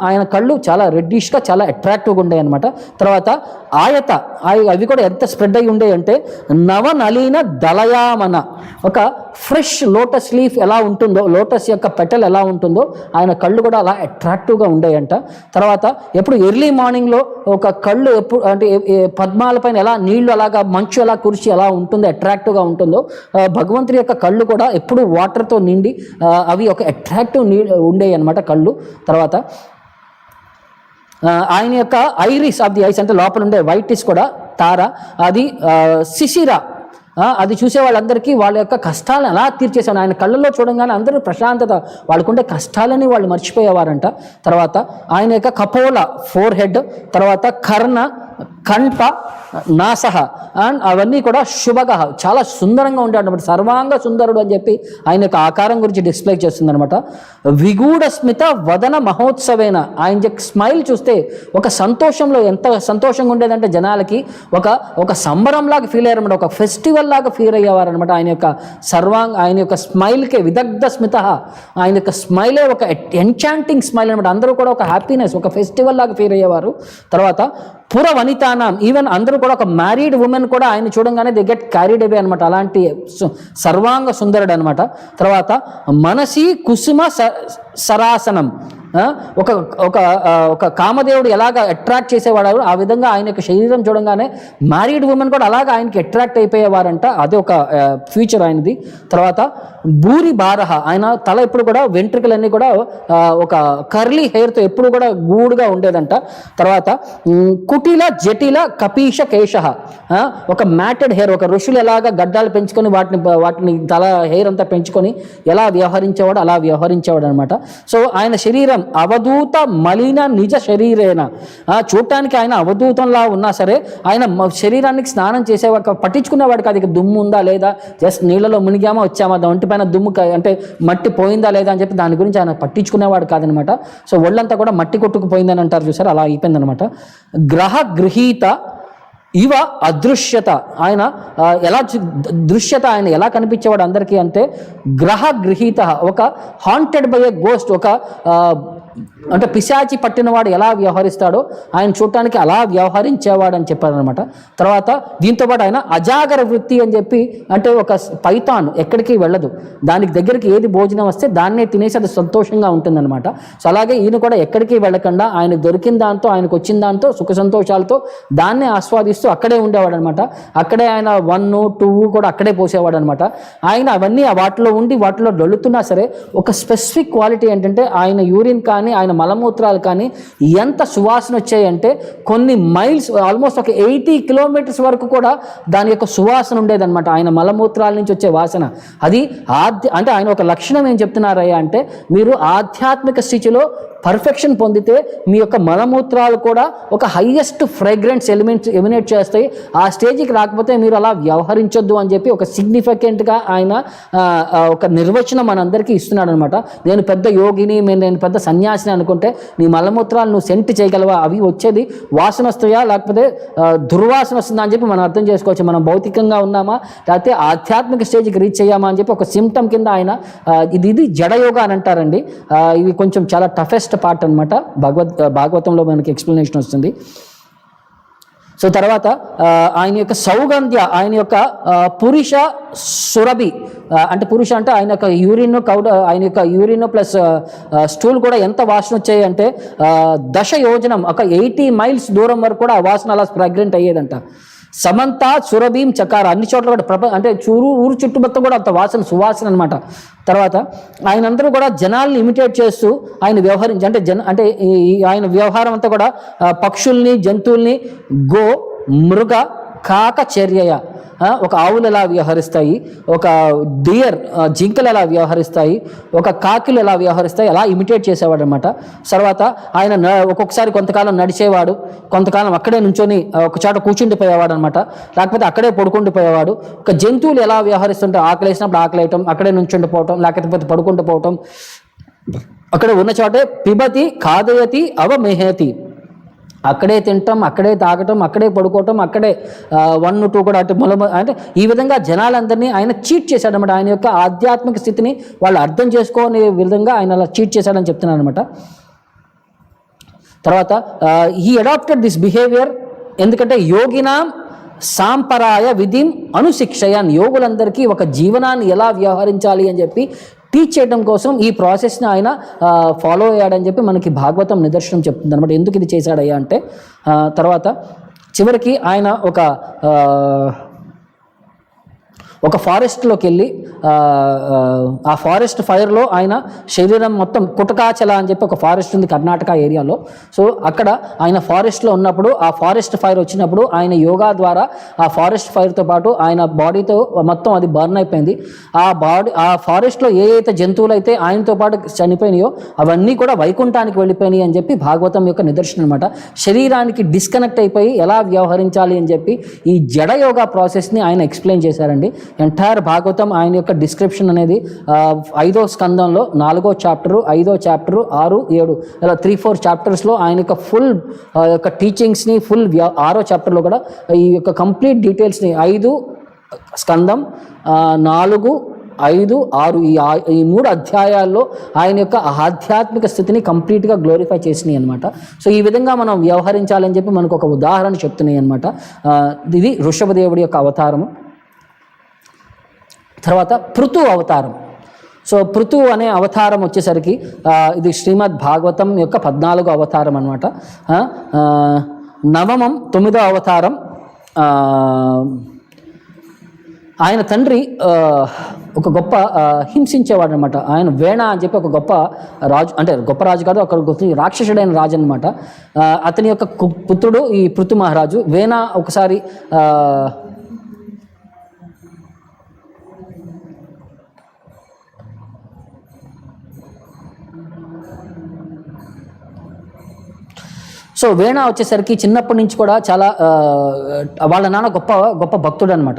ఆయన కళ్ళు చాలా రెడ్డిష్గా చాలా అట్రాక్టివ్గా ఉండే అనమాట. తర్వాత ఆయత, అవి కూడా ఎంత స్ప్రెడ్ అయి ఉండే అంటే నవనలీన దళయామన, ఒక ఫ్రెష్ లోటస్ లీఫ్ ఎలా ఉంటుందో, లోటస్ యొక్క పెటల్ ఎలా ఉంటుందో ఆయన కళ్ళు కూడా అలా అట్రాక్టివ్గా ఉండేయంట. తర్వాత ఎప్పుడు ఎర్లీ మార్నింగ్లో ఒక కళ్ళు ఎప్పుడు అంటే పద్మాల పైన ఎలా నీళ్లు అలాగా మంచు ఎలా కురిచి ఎలా ఉంటుందో అట్రాక్టివ్గా ఉంటుందో భగవంతుడి యొక్క కళ్ళు కూడా ఎప్పుడు వాటర్తో నిండి అవి ఒక అట్రాక్టివ్ ఉండేవి అనమాట కళ్ళు. తర్వాత ఆయన యొక్క ఐరిస్ ఆఫ్ ది ఐస్ అంటే లోపల ఉండే వైటిస్ కూడా తార, అది శిశిర, అది చూసే వాళ్ళందరికీ వాళ్ళ యొక్క కష్టాలను అలా తీర్చేశాను. ఆయన కళ్ళల్లో చూడంగానే అందరూ ప్రశాంతత, వాళ్ళకుండే కష్టాలని వాళ్ళు మర్చిపోయేవారంట. తర్వాత ఆయన యొక్క కపోల ఫోర్ హెడ్, తర్వాత కర్ణ కంఠ నాసహ, అండ్ అవన్నీ కూడా శుభగ, చాలా సుందరంగా ఉంటాడు అనమాట. సర్వాంగ సుందరుడు అని చెప్పి ఆయన యొక్క ఆకారం గురించి డిస్ప్లే చేస్తుంది అనమాట. విగూఢ స్మిత వదన మహోత్సవేన, ఆయన యొక్క స్మైల్ చూస్తే ఒక సంతోషంలో ఎంత సంతోషంగా ఉండేదంటే జనాలకి ఒక సంబరంలాగా ఫీల్ అయ్యారనమాట, ఒక ఫెస్టివల్ లాగా ఫీల్ అయ్యేవారనమాట. ఆయన యొక్క స్మైల్కే విదగ్ధ స్మిత, ఆయన యొక్క స్మైలే ఒక ఎన్చాంటింగ్ స్మైల్ అనమాట. అందరూ కూడా ఒక హ్యాపీనెస్, ఒక ఫెస్టివల్ లాగా ఫీల్ అయ్యేవారు. తర్వాత పుర వనితానాం, ఈవెన్ అందరూ కూడా ఒక మ్యారీడ్ ఉమెన్ కూడా ఆయన చూడంగానే దే గెట్ క్యారీడ్ అవే అనమాట, అలాంటి సర్వాంగ సుందరుడు అనమాట. తర్వాత మనసి కుసుమ సరాసనం, ఒక కామదేవుడు ఎలాగ అట్రాక్ట్ చేసేవాడు ఆ విధంగా ఆయన యొక్క శరీరం చూడంగానే మ్యారీడ్ ఉమెన్ కూడా అలాగ ఆయనకి అట్రాక్ట్ అయిపోయేవారంట. అది ఒక ఫ్యూచర్ ఆయనది. తర్వాత భూరి భారహ, ఆయన తల ఎప్పుడు కూడా వెంట్రుకలన్నీ కూడా ఒక కర్లీ హెయిర్తో ఎప్పుడు కూడా గూడుగా ఉండేదంట. తర్వాత కుటిల జటిల కపీష కేశ, ఒక మ్యాటెడ్ హెయిర్, ఒక ఋషులు ఎలాగ గడ్డాలు పెంచుకొని వాటిని తల హెయిర్ అంతా పెంచుకొని ఎలా వ్యవహరించేవాడు అలా వ్యవహరించేవాడు అనమాట. సో ఆయన శరీరం అవధూత మలిన నిజ శరీరేన, చూడటానికి ఆయన అవధూతంలా ఉన్నా సరే ఆయన శరీరానికి స్నానం చేసేవాడు, పట్టించుకునేవాడు కాదు. ఇక దుమ్ము ఉందా లేదా, జస్ట్ నీళ్ళలో మునిగామా వచ్చామా, ఒంటి పైన దుమ్ము అంటే మట్టి పోయిందా లేదా అని చెప్పి దాని గురించి ఆయన పట్టించుకునేవాడు కాదనమాట. సో ఒళ్ళంతా కూడా మట్టి కొట్టుకుపోయిందని అంటారు చూసారు, అలా అయిపోయిందనమాట. గ్రహ గృహీత ఇవ అదృశ్యత, ఆయన ఎలా దృశ్యత, ఆయన ఎలా కనిపించేవాడు అందరికీ అంటే గ్రహ గృహీత, ఒక హాంటెడ్ బై ఎ గోస్ట్, ఒక అంటే పిశాచి పట్టినవాడు ఎలా వ్యవహరిస్తాడో ఆయన చూడటానికి అలా వ్యవహరించేవాడు అని చెప్పారనమాట. తర్వాత దీంతోపాటు ఆయన అజాగర వృత్తి అని చెప్పి, అంటే ఒక పైథాన్ ఎక్కడికి వెళ్ళదు, దానికి దగ్గరికి ఏది భోజనం వస్తే దాన్నే తినేసి అది సంతోషంగా ఉంటుందన్నమాట. సో అలాగే ఈయన కూడా ఎక్కడికి వెళ్ళకుండా ఆయనకు దొరికిన దాంతో, ఆయనకు వచ్చిన దాంతో సుఖ సంతోషాలతో దాన్నే ఆస్వాదిస్తూ అక్కడే ఉండేవాడు అనమాట. అక్కడే ఆయన 1, 2 కూడా అక్కడే పోసేవాడు అనమాట. ఆయన అవన్నీ వాటిలో ఉండి వాటిలో డొల్లుతున్నా సరే ఒక స్పెసిఫిక్ క్వాలిటీ ఏంటంటే ఆయన యూరిన్ కానీ ఆయన మలమూత్రాలు కానీ ఎంత సువాసన వచ్చాయంటే కొన్ని మైల్స్, ఆల్మోస్ట్ ఒక 80 కిలోమీటర్స్ వరకు కూడా దాని యొక్క సువాసన ఉండేదన్నమాట. ఆయన మలమూత్రాల నుంచి వచ్చే వాసన అది అంటే ఆయన ఒక లక్షణం ఏం చెప్తున్నారయ్యా అంటే, మీరు ఆధ్యాత్మిక స్థితిలో పర్ఫెక్షన్ పొందితే మీ యొక్క మలమూత్రాలు కూడా ఒక హైయెస్ట్ ఫ్రేగ్రెన్స్ ఎమినేట్ చేస్తాయి. ఆ స్టేజ్కి రాకపోతే మీరు అలా వ్యవహరించొద్దు అని చెప్పి ఒక సిగ్నిఫికెంట్గా ఆయన ఒక నిర్వచనం మనందరికీ ఇస్తున్నాడు అనమాట. నేను పెద్ద యోగిని, నేను పెద్ద సన్యాసిని అనుకుంటే నీ మలమూత్రాలు నువ్వు సెంట్ చేయగలవా? అవి వచ్చేది వాసన వస్తాయా లేకపోతే దుర్వాసన వస్తుందా అని చెప్పి మనం అర్థం చేసుకోవచ్చు. మనం భౌతికంగా ఉన్నామా లేకపోతే ఆధ్యాత్మిక స్టేజ్కి రీచ్ అయ్యామా అని చెప్పి ఒక సిమ్టమ్ కింద ఆయన ఇది జడయోగా అని అంటారండి. ఇది కొంచెం చాలా టఫెస్ట్ పార్ట్ అనమాట. భాగవతంలో మనకి ఎక్స్ప్లెనేషన్ వస్తుంది. సో తర్వాత ఆయన యొక్క సౌగంధ్య, ఆయన యొక్క పురుష సురభి, అంటే పురుష అంటే ఆయన యొక్క యూరిన్ ఆయన యొక్క యూరిన్ ప్లస్ స్టూల్ కూడా ఎంత వాసన వచ్చాయి అంటే 10 యోజనం, ఒక 80 మైల్స్ దూరం వరకు కూడా ఆ వాసన అలా ఫ్రాగ్రెంట్ అయ్యేదంట. సమంత సురభీం చకార, అన్ని చోట్ల కూడా అంటే ఊరు చుట్టుపక్కల కూడా అంత సువాసన అనమాట. తర్వాత ఆయన అందరూ కూడా జనాల్ని ఇమిటేట్ చేస్తూ ఆయన వ్యవహరించి, అంటే ఆయన వ్యవహారం అంతా కూడా పక్షుల్ని, జంతువుల్ని, గో, మృగ, కాక చర్యయ, ఒక ఆవులు ఎలా వ్యవహరిస్తాయి, ఒక డియర్ జింకలు ఎలా వ్యవహరిస్తాయి, ఒక కాకిలు ఎలా వ్యవహరిస్తాయి, అలా ఇమిటేట్ చేసేవాడు అనమాట. తర్వాత ఆయన ఒక్కొక్కసారి కొంతకాలం నడిచేవాడు, కొంతకాలం అక్కడే నుంచొని ఒక చోట కూర్చుండిపోయేవాడు అనమాట, లేకపోతే అక్కడే పడుకుండిపోయేవాడు. ఒక జంతువులు ఎలా వ్యవహరిస్తుంటే ఆకలి వేసినప్పుడు ఆకలి వేయటం, అక్కడే నుంచుండిపోవటం, లేకపోతే పడుకుండిపోవటం, అక్కడ ఉన్న చోటే పిబతి ఖాదయతి అవమేహతి, అక్కడే తినటం, అక్కడే తాగటం, అక్కడే పడుకోవటం, అక్కడే 1, 2 కూడా అంటే ఈ విధంగా జనాలందరినీ ఆయన చీట్ చేశాడనమాట. ఆయన యొక్క ఆధ్యాత్మిక స్థితిని వాళ్ళు అర్థం చేసుకోని విధంగా ఆయన అలా చీట్ చేశాడని చెప్తున్నాను అనమాట. తర్వాత హీ అడాప్టెడ్ దిస్ బిహేవియర్, ఎందుకంటే యోగినాం సాంపరాయ విధిం అనుశిక్షయన్, యోగులందరికీ ఒక జీవనాన్ని ఎలా వ్యవహరించాలి అని చెప్పి టీచ్ చేయడం కోసం ఈ ప్రాసెస్ని ఆయన ఫాలో అయ్యాడని చెప్పి మనకి భాగవతం నిదర్శనం చెప్తుంది అనమాట. ఎందుకు ఇది చేశాడయ్యా అంటే, తర్వాత చివరికి ఆయన ఒక ఫారెస్ట్లోకి వెళ్ళి ఆ ఫారెస్ట్ ఫైర్లో ఆయన శరీరం మొత్తం కుటకాచల అని చెప్పి ఒక ఫారెస్ట్ ఉంది కర్ణాటక ఏరియాలో. సో అక్కడ ఆయన ఫారెస్ట్లో ఉన్నప్పుడు ఆ ఫారెస్ట్ ఫైర్ వచ్చినప్పుడు ఆయన యోగా ద్వారా ఆ ఫారెస్ట్ ఫైర్తో పాటు ఆయన బాడీతో మొత్తం అది బర్న్ అయిపోయింది. ఆ ఫారెస్ట్లో ఏ అయితే జంతువులు అయితే ఆయనతో పాటు చనిపోయినాయో అవన్నీ కూడా వైకుంఠానికి వెళ్ళిపోయినాయి అని చెప్పి భాగవతం యొక్క నిదర్శనం అనమాట. శరీరానికి డిస్కనెక్ట్ అయిపోయి ఎలా వ్యవహరించాలి అని చెప్పి ఈ జడ యోగా ప్రాసెస్ని ఆయన ఎక్స్ప్లెయిన్ చేశారండి. ఎంటైర్ భాగవతం ఆయన యొక్క డిస్క్రిప్షన్ అనేది 5వ స్కందంలో 4వ చాప్టరు, 5వ చాప్టరు, 6, 7 ఇలా 3-4 చాప్టర్స్లో ఆయన యొక్క ఫుల్ యొక్క టీచింగ్స్ని, ఫుల్ 6వ చాప్టర్లో కూడా ఈ యొక్క కంప్లీట్ డీటెయిల్స్ని 5 స్కందం, 4, 5, 6 ఈ 3 అధ్యాయాల్లో ఆయన యొక్క ఆధ్యాత్మిక స్థితిని కంప్లీట్గా గ్లోరిఫై చేసినాయి అనమాట. సో ఈ విధంగా మనం వ్యవహరించాలని చెప్పి మనకు ఒక ఉదాహరణ చెప్తున్నాయి అనమాట. ఇది ఋషభదేవుడి యొక్క అవతారము. తర్వాత పృథు అవతారం. సో పృథు అనే అవతారం వచ్చేసరికి ఇది శ్రీమద్ భాగవతం యొక్క 14వ అవతారం అనమాట. 9వ 9వ అవతారం. ఆయన తండ్రి ఒక గొప్ప హింసించేవాడు అనమాట. ఆయన వేణ అని చెప్పి ఒక గొప్ప రాజు, అంటే గొప్ప రాజు కాదు, అక్కడ రాక్షసుడైన రాజు అనమాట. అతని యొక్క పుత్రుడు ఈ పృథు మహారాజు. వేణ ఒకసారి సో వేణ వచ్చేసరికి చిన్నప్పటి నుంచి కూడా చాలా వాళ్ళ నాన్న గొప్ప భక్తుడు అనమాట.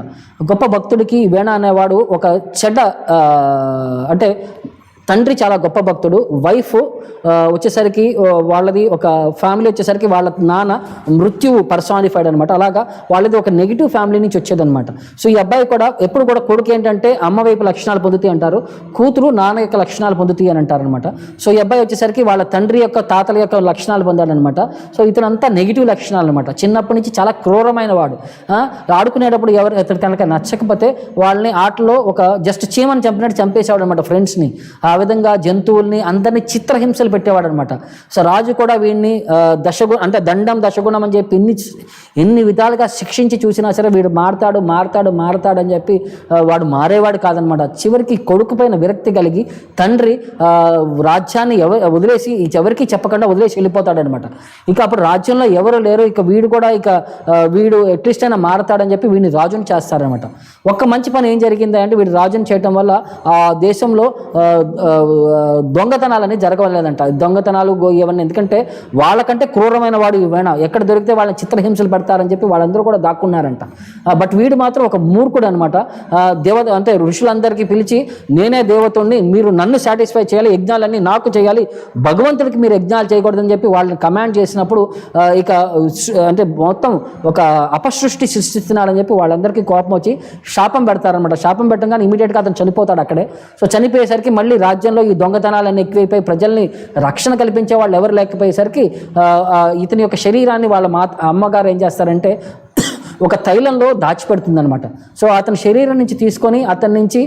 గొప్ప భక్తుడికి వేణ అనేవాడు ఒక చెడ్డ, అంటే తండ్రి చాలా గొప్ప భక్తుడు, వైఫ్ వచ్చేసరికి వాళ్ళది ఒక ఫ్యామిలీ వచ్చేసరికి వాళ్ళ నాన్న మృత్యువు పర్సానిఫైడ్ అనమాట. అలాగా వాళ్ళది ఒక నెగిటివ్ ఫ్యామిలీ నుంచి వచ్చేదనమాట. సో ఈ అబ్బాయి కూడా ఎప్పుడు కూడా కొడుకు ఏంటంటే అమ్మ వైపు లక్షణాలు పొందుతాయి అంటారు, కూతురు నాన్న యొక్క లక్షణాలు పొందుతాయి అని అంటారనమాట. సో ఈ అబ్బాయి వచ్చేసరికి వాళ్ళ తండ్రి యొక్క తాతల యొక్క లక్షణాలు పొందాడనమాట. సో ఇతనంతా నెగిటివ్ లక్షణాలు అనమాట. చిన్నప్పటి నుంచి చాలా క్రూరమైన వాడు. ఆడుకునేటప్పుడు ఎవరు ఇతను కనుక నచ్చకపోతే వాళ్ళని ఆటలో ఒక జస్ట్ చీమని చంపినట్టు చంపేసేవాడు అనమాట ఫ్రెండ్స్ని. ఆ విధంగా జంతువుల్ని అందరినీ చిత్రహింసలు పెట్టేవాడు అనమాట. సో రాజు కూడా వీడిని అంటే దశగుణం అని చెప్పి ఎన్ని విధాలుగా శిక్షించి చూసినా సరే వీడు మారతాడు అని చెప్పి వాడు మారేవాడు కాదనమాట. చివరికి కొడుకు పైన విరక్తి కలిగి తండ్రి రాజ్యాన్ని వదిలేసి ఎవరికి చెప్పకుండా వదిలేసి వెళ్ళిపోతాడనమాట. ఇక అప్పుడు రాజ్యంలో ఎవరు లేరు, ఇక వీడు కూడా వీడు అట్లీస్ట్ అయినా మారతాడని చెప్పి వీడిని రాజుని చేస్తారనమాట. ఒక్క మంచి పని ఏం జరిగింది అంటే వీడు రాజుని చేయటం వల్ల ఆ దేశంలో దొంగతనాలని జరగలేదంట. దొంగతనాలు ఇవన్నీ ఎందుకంటే వాళ్ళకంటే క్రూరమైన వాడు ఇవేనా, ఎక్కడ దొరికితే వాళ్ళని చిత్రహింసలు పెడతారని చెప్పి వాళ్ళందరూ కూడా దాక్కున్నారంట. బట్ వీడు మాత్రం ఒక మూర్ఖుడు అనమాట. దేవత అంటే ఋషులందరికీ పిలిచి నేనే దేవతని, మీరు నన్ను సాటిస్ఫై చేయాలి, యజ్ఞాలన్నీ నాకు చేయాలి, భగవంతుడికి మీరు యజ్ఞాలు చేయకూడదని చెప్పి వాళ్ళని కమాండ్ చేసినప్పుడు ఇక అంటే మొత్తం ఒక అపసృష్టి సృష్టిస్తున్నాడని చెప్పి వాళ్ళందరికీ కోపం వచ్చి శాపం పెడతారనమాట. శాపం పెట్టగానే ఇమీడియట్గా అతను చనిపోతాడు అక్కడే. సో చనిపోయేసరికి మళ్ళీ రాజ్యంలో ఈ దొంగతనాలన్నీ ఎక్కువైపోయి ప్రజల్ని రక్షణ కల్పించే వాళ్ళు ఎవరు లేకపోయేసరికి ఇతని యొక్క శరీరాన్ని వాళ్ళ అమ్మగారు ఏం చేస్తారంటే ఒక తైలంలో దాచిపెడుతుంది అనమాట. సో అతని శరీరం నుంచి తీసుకొని అతని నుంచి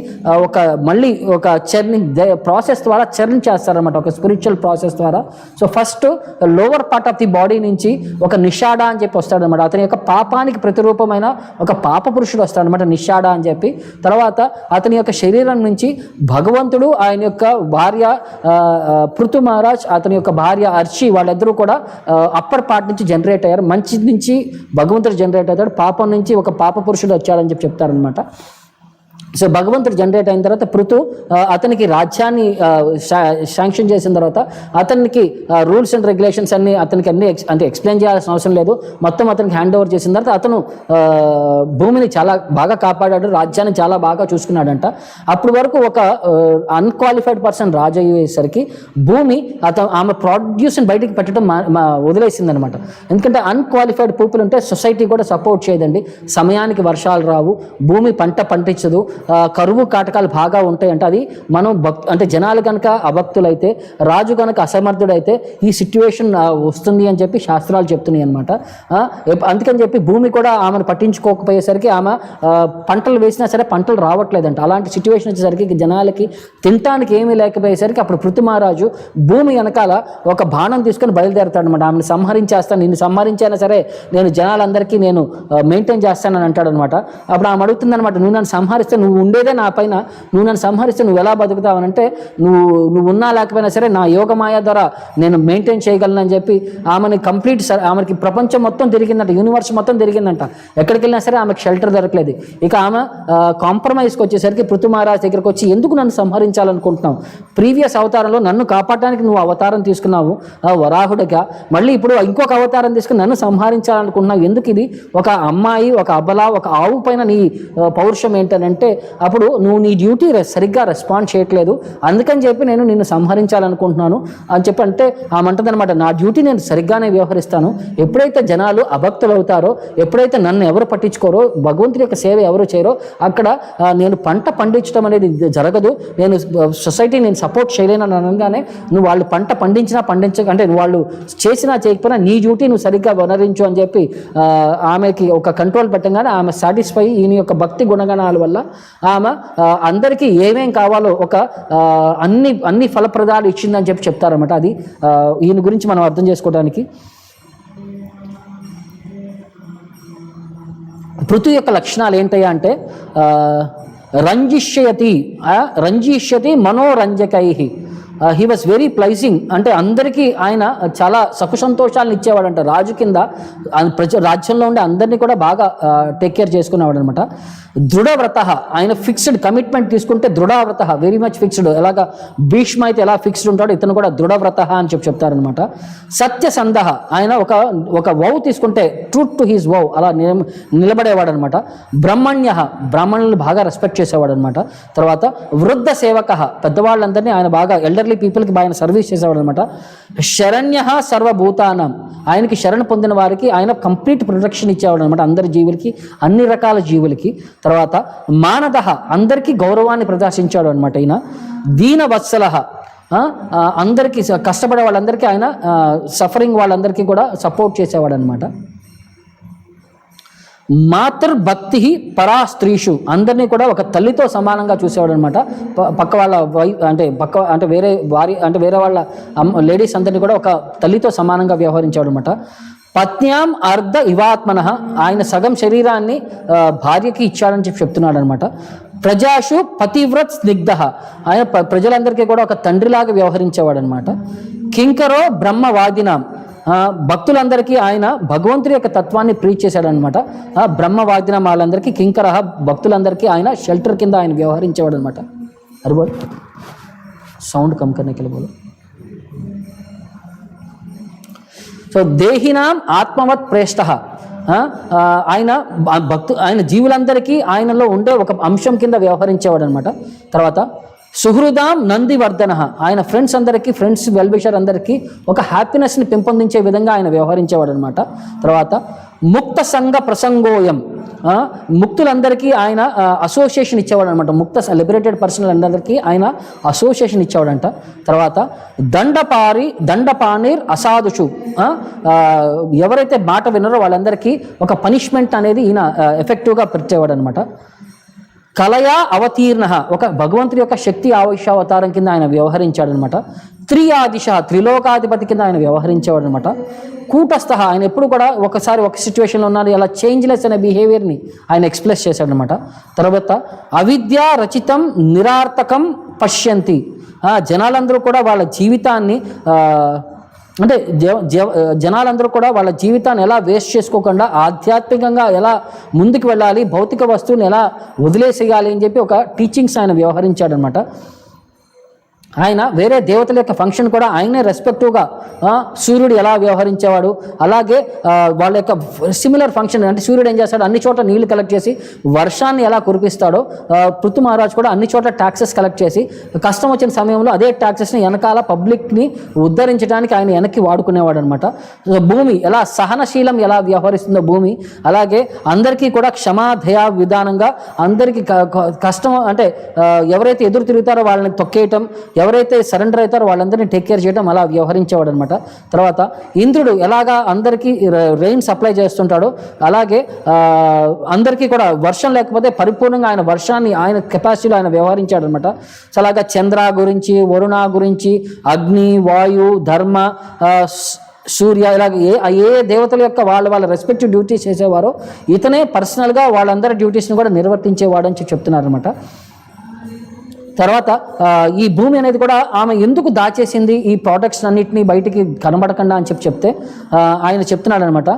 మళ్ళీ ఒక ప్రాసెస్ ద్వారా చర్న్ చేస్తారనమాట, ఒక స్పిరిచువల్ ప్రాసెస్ ద్వారా. So first lower part of the body నుంచి ఒక నిషాడ అని చెప్పి వస్తాడనమాట. అతని యొక్క పాపానికి ప్రతిరూపమైన ఒక పాప పురుషుడు వస్తాడనమాట, నిషాడ అని చెప్పి. తర్వాత అతని యొక్క శరీరం నుంచి భగవంతుడు, ఆయన యొక్క భార్య పృథు మహారాజ్, అతని యొక్క భార్య అర్చి, వాళ్ళిద్దరూ కూడా అప్పర్ పార్ట్ నుంచి జనరేట్ అయ్యారు. మంచి నుంచి భగవంతుడు జనరేట్ అవుతాడు, పాపం నుంచి ఒక పాప పురుషుడు వచ్చాడని చెప్పి చెప్తారనమాట. సో భగవంతుడు జనరేట్ అయిన తర్వాత పృథు అతనికి రాజ్యాన్ని శాంక్షన్ చేసిన తర్వాత అతనికి రూల్స్ అండ్ రెగ్యులేషన్స్ అన్ని అతనికి అంటే ఎక్స్ప్లెయిన్ చేయాల్సిన అవసరం లేదు, మొత్తం అతనికి హ్యాండ్ ఓవర్ చేసిన తర్వాత అతను భూమిని చాలా బాగా కాపాడాడు, రాజ్యాన్ని చాలా బాగా చూసుకున్నాడంట. అప్పటి వరకు ఒక అన్క్వాలిఫైడ్ పర్సన్ రాజు అయ్యేసరికి భూమి ఆమె ప్రొడ్యూస్ని బయటికి పెట్టడం వదిలేసింది అనమాట. ఎందుకంటే అన్క్వాలిఫైడ్ పీపుల్ ఉంటే సొసైటీ కూడా సపోర్ట్ చేయదండి, సమయానికి వర్షాలు రావు, భూమి పంట పండించదు, కరువు కాటకాలు బాగా ఉంటాయంట. అది మనం అంటే జనాలు కనుక అభక్తులైతే, రాజు కనుక అసమర్థుడైతే ఈ సిట్యువేషన్ వస్తుంది అని చెప్పి శాస్త్రాలు చెప్తున్నాయి అనమాట. అందుకని చెప్పి భూమి కూడా ఆమెను పట్టించుకోకపోయేసరికి ఆమె పంటలు వేసినా సరే పంటలు రావట్లేదంట. అలాంటి సిట్యువేషన్ వచ్చేసరికి జనాలకి తినటానికి ఏమీ లేకపోయేసరికి అప్పుడు పృథు మహారాజు భూమి వెనకాల ఒక బాణం తీసుకొని బయలుదేరతాడు అనమాట. ఆమెను సంహరించేస్తాను, నిన్ను సంహరించైనా సరే నేను జనాలందరికీ నేను మెయింటైన్ చేస్తానని అంటాడు అనమాట. అప్పుడు ఆమె అడుగుతుంది అనమాట, నువ్వు నన్ను సంహరిస్తే, నువ్వు ఉండేదే నా పైన, నువ్వు నన్ను సంహరిస్తే నువ్వు ఎలా బతుకుతావనంటే, నువ్వు ఉన్నా లేకపోయినా సరే నా యోగమాయ ద్వారా నేను మెయింటైన్ చేయగలనని చెప్పి ఆమెకి ప్రపంచం మొత్తం తిరిగిందంట, యూనివర్స్ మొత్తం తిరిగిందంట. ఎక్కడికి వెళ్ళినా సరే ఆమెకు షెల్టర్ దొరకలేదు. ఇక ఆమె కాంప్రమైజ్కి వచ్చేసరికి పృథు మహారాజ్ దగ్గరికి వచ్చి, ఎందుకు నన్ను సంహరించాలనుకుంటున్నావు? ప్రీవియస్ అవతారంలో నన్ను కాపాడడానికి నువ్వు అవతారం తీసుకున్నావు వరాహుడిగా, మళ్ళీ ఇప్పుడు ఇంకొక అవతారం తీసుకుని నన్ను సంహరించాలనుకుంటున్నావు, ఎందుకు? ఇది ఒక అమ్మాయి, ఒక అబల, ఒక ఆవు పైన నీ పౌరుషం ఏంటనంటే, అప్పుడు నువ్వు నీ డ్యూటీ సరిగ్గా రెస్పాండ్ చేయట్లేదు, అందుకని చెప్పి నేను నిన్ను సంహరించాలనుకుంటున్నాను అని చెప్పి అంటే ఆమె అంటదనమాట, నా డ్యూటీ నేను సరిగ్గానే వ్యవహరిస్తాను. ఎప్పుడైతే జనాలు అభక్తులు అవుతారో, ఎప్పుడైతే నన్ను ఎవరు పట్టించుకోరో, భగవంతుడి యొక్క సేవ ఎవరు చేయరో, అక్కడ నేను పంట పండించడం అనేది జరగదు, నేను సొసైటీ నేను సపోర్ట్ చేయలేనని అనగానే, నువ్వు వాళ్ళు పంట పండించినా అంటే వాళ్ళు చేసినా చేయకపోయినా నీ డ్యూటీ నువ్వు సరిగ్గా వనరించు అని చెప్పి ఆమెకి ఒక కంట్రోల్ పెట్టగానే ఆమె సాటిస్ఫై, ఈయన యొక్క భక్తి గుణగణాల వల్ల ఆమె అందరికీ ఏమేం కావాలో ఒక అన్ని ఫలప్రదాలు ఇచ్చిందని చెప్పి చెప్తారన్నమాట. అది ఈయన గురించి మనం అర్థం చేసుకోవడానికి. పృథు యొక్క లక్షణాలు ఏంటయ్యా అంటే, రంజిష్యతి మనోరంజకై, హీ వాజ్ వెరీ ప్లైజింగ్, అంటే అందరికీ ఆయన చాలా సుఖ సంతోషాలను ఇచ్చేవాడంట. రాజు కింద రాజ్యంలో ఉండే అందరినీ కూడా బాగా టేక్ కేర్ చేసుకునేవాడు అనమాట. దృఢవ్రత, ఆయన ఫిక్స్డ్ కమిట్మెంట్ తీసుకుంటే దృఢవ్రత, వెరీ మచ్ ఫిక్స్డ్. ఎలాగా భీష్మ అయితే ఎలా ఫిక్స్డ్ ఉంటాడో ఇతను కూడా దృఢవ్రత అని చెప్తారనమాట. సత్యసంధ, ఆయన ఒక వౌ తీసుకుంటే ట్రూత్ టు హిస్ వౌ అలా నిలబడేవాడు అనమాట. బ్రహ్మణ్య, బ్రాహ్మణులను బాగా రెస్పెక్ట్ చేసేవాడు అనమాట. తర్వాత వృద్ధ సేవక, పెద్దవాళ్ళందరినీ ఆయన బాగా ఎల్డర్లీ పీపుల్కి ఆయన సర్వీస్ చేసేవాడు అనమాట. శరణ్య సర్వభూతానం, ఆయనకి శరణ పొందిన వారికి ఆయన కంప్లీట్ ప్రొటెక్షన్ ఇచ్చేవాడు అనమాట, అందరి జీవులకి, అన్ని రకాల జీవులకి. తర్వాత మానద, అందరికీ గౌరవాన్ని ప్రదర్శించాడు అనమాట ఈయన. దీనవత్సల, అందరికీ కష్టపడే వాళ్ళందరికీ ఆయన సఫరింగ్ వాళ్ళందరికీ కూడా సపోర్ట్ చేసేవాడు అనమాట. మాతృభక్తి పరా స్త్రీషు, అందరినీ కూడా ఒక తల్లితో సమానంగా చూసేవాడు అనమాట. పక్క వాళ్ళ వేరే వాళ్ళ లేడీస్ అందరినీ కూడా ఒక తల్లితో సమానంగా వ్యవహరించేవాడు అనమాట. పత్న్యాం అర్ధ ఇవాత్మన, ఆయన సగం శరీరాన్ని భార్యకి ఇచ్చాడని చెప్తున్నాడు అనమాట. ప్రజాషు పతివ్రత్ స్నిగ్ధ, ఆయన ప్రజలందరికీ కూడా ఒక తండ్రిలాగా వ్యవహరించేవాడు అనమాట. కింకరో బ్రహ్మవాదినాం, భక్తులందరికీ ఆయన భగవంతుడి యొక్క తత్వాన్ని ప్రీచ్ చేశాడనమాట. బ్రహ్మవాదినం వాళ్ళందరికీ కింకర, భక్తులందరికీ ఆయన షెల్టర్ కింద ఆయన వ్యవహరించేవాడు అనమాట. అరే బోల్ సౌండ్ కమ్ కర్నే కే లియే బోలో. సో దేహినాం ఆత్మవత్ ప్రేష్ట, ఆయన జీవులందరికీ ఆయనలో ఉండే ఒక అంశం కింద వ్యవహరించేవాడు అనమాట. తర్వాత సుహృదాం నందివర్ధన, ఆయన ఫ్రెండ్స్ వెల్విషర్ అందరికీ ఒక హ్యాపీనెస్ని పెంపొందించే విధంగా ఆయన వ్యవహరించేవాడు అనమాట. తర్వాత ముక్త సంఘ ప్రసంగోయం, ముక్తులందరికీ ఆయన అసోసియేషన్ ఇచ్చేవాడు అనమాట. లిబరేటెడ్ పర్సనల్ అందరికీ ఆయన అసోసియేషన్ ఇచ్చేవాడంట. తర్వాత దండపాణిర్ అసాధుషు, ఎవరైతే మాట విన్నారో వాళ్ళందరికీ ఒక పనిష్మెంట్ అనేది ఈయన ఎఫెక్టివ్గా పెట్టేవాడు అనమాట. కలయా అవతీర్ణ, ఒక భగవంతుడి యొక్క శక్తి ఆవిష్యావతారం కింద ఆయన వ్యవహరించాడనమాట. త్రియాదిశ, త్రిలోకాధిపతి కింద ఆయన వ్యవహరించేవాడు అనమాట. కూటస్థ, ఆయన ఎప్పుడు కూడా ఒక సిచ్యువేషన్లో ఉన్నారు, అలా చేంజ్లెస్ అనే బిహేవియర్ని ఆయన ఎక్స్ప్రెస్ చేశాడనమాట. తర్వాత అవిద్య రచితం నిరార్థకం పశ్యంతి, జనాలందరూ కూడా వాళ్ళ జీవితాన్ని జనాలందరూ కూడా వాళ్ళ జీవితాన్ని ఎలా వేస్ట్ చేసుకోకుండా ఆధ్యాత్మికంగా ఎలా ముందుకు వెళ్ళాలి, భౌతిక వస్తువుని ఎలా వదిలేసేయాలి అని చెప్పి ఒక టీచింగ్స్ ఆయన వ్యవహరించాడనమాట. ఆయన వేరే దేవతల యొక్క ఫంక్షన్ కూడా ఆయనే రెస్పెక్టివ్గా, సూర్యుడు ఎలా వ్యవహరించేవాడు అలాగే వాళ్ళ యొక్క సిమిలర్ ఫంక్షన్, అంటే సూర్యుడు ఏం చేస్తాడు, అన్ని చోట్ల నీళ్లు కలెక్ట్ చేసి వర్షాన్ని ఎలా కురిపిస్తాడో, పృథు మహారాజు కూడా అన్ని చోట్ల ట్యాక్సెస్ కలెక్ట్ చేసి కష్టం వచ్చిన సమయంలో అదే ట్యాక్సెస్ని వెనకాల పబ్లిక్ని ఉద్ధరించడానికి ఆయన వెనక్కి వాడుకునేవాడు అనమాట. భూమి ఎలా సహనశీలం ఎలా వ్యవహరిస్తుందో భూమి, అలాగే అందరికీ కూడా క్షమాధయా విధానంగా అందరికీ కష్టం అంటే ఎవరైతే ఎదురు తిరుగుతారో వాళ్ళని తొక్కేయటం, ఎవరైతే సరెండర్ అవుతారో వాళ్ళందరినీ టేక్ కేర్ చేయడం అలా వ్యవహరించేవాడు అనమాట. తర్వాత ఇంద్రుడు ఎలాగా అందరికీ రెయిన్ సప్లై చేస్తుంటాడో అలాగే అందరికీ కూడా వర్షం లేకపోతే పరిపూర్ణంగా ఆయన వర్షాన్ని ఆయన కెపాసిటీలో ఆయన వ్యవహరించాడు అనమాట. సో అలాగా చంద్ర గురించి, వరుణ గురించి, అగ్ని, వాయు, ధర్మ, సూర్య, ఇలాగ ఏ దేవతల యొక్క వాళ్ళ రెస్పెక్టివ్ డ్యూటీస్ చేసేవారో ఇతనే పర్సనల్గా వాళ్ళందరి డ్యూటీస్ని కూడా నిర్వర్తించేవాడు అని చెప్తున్నారనమాట. తర్వాత ఈ భూమి అనేది కూడా ఆమె ఎందుకు దాచేసింది ఈ ప్రోడక్ట్స్ అన్నిటినీ బయటికి కనబడకుండా అని చెప్తే ఆయన చెప్తున్నాడు అనమాట.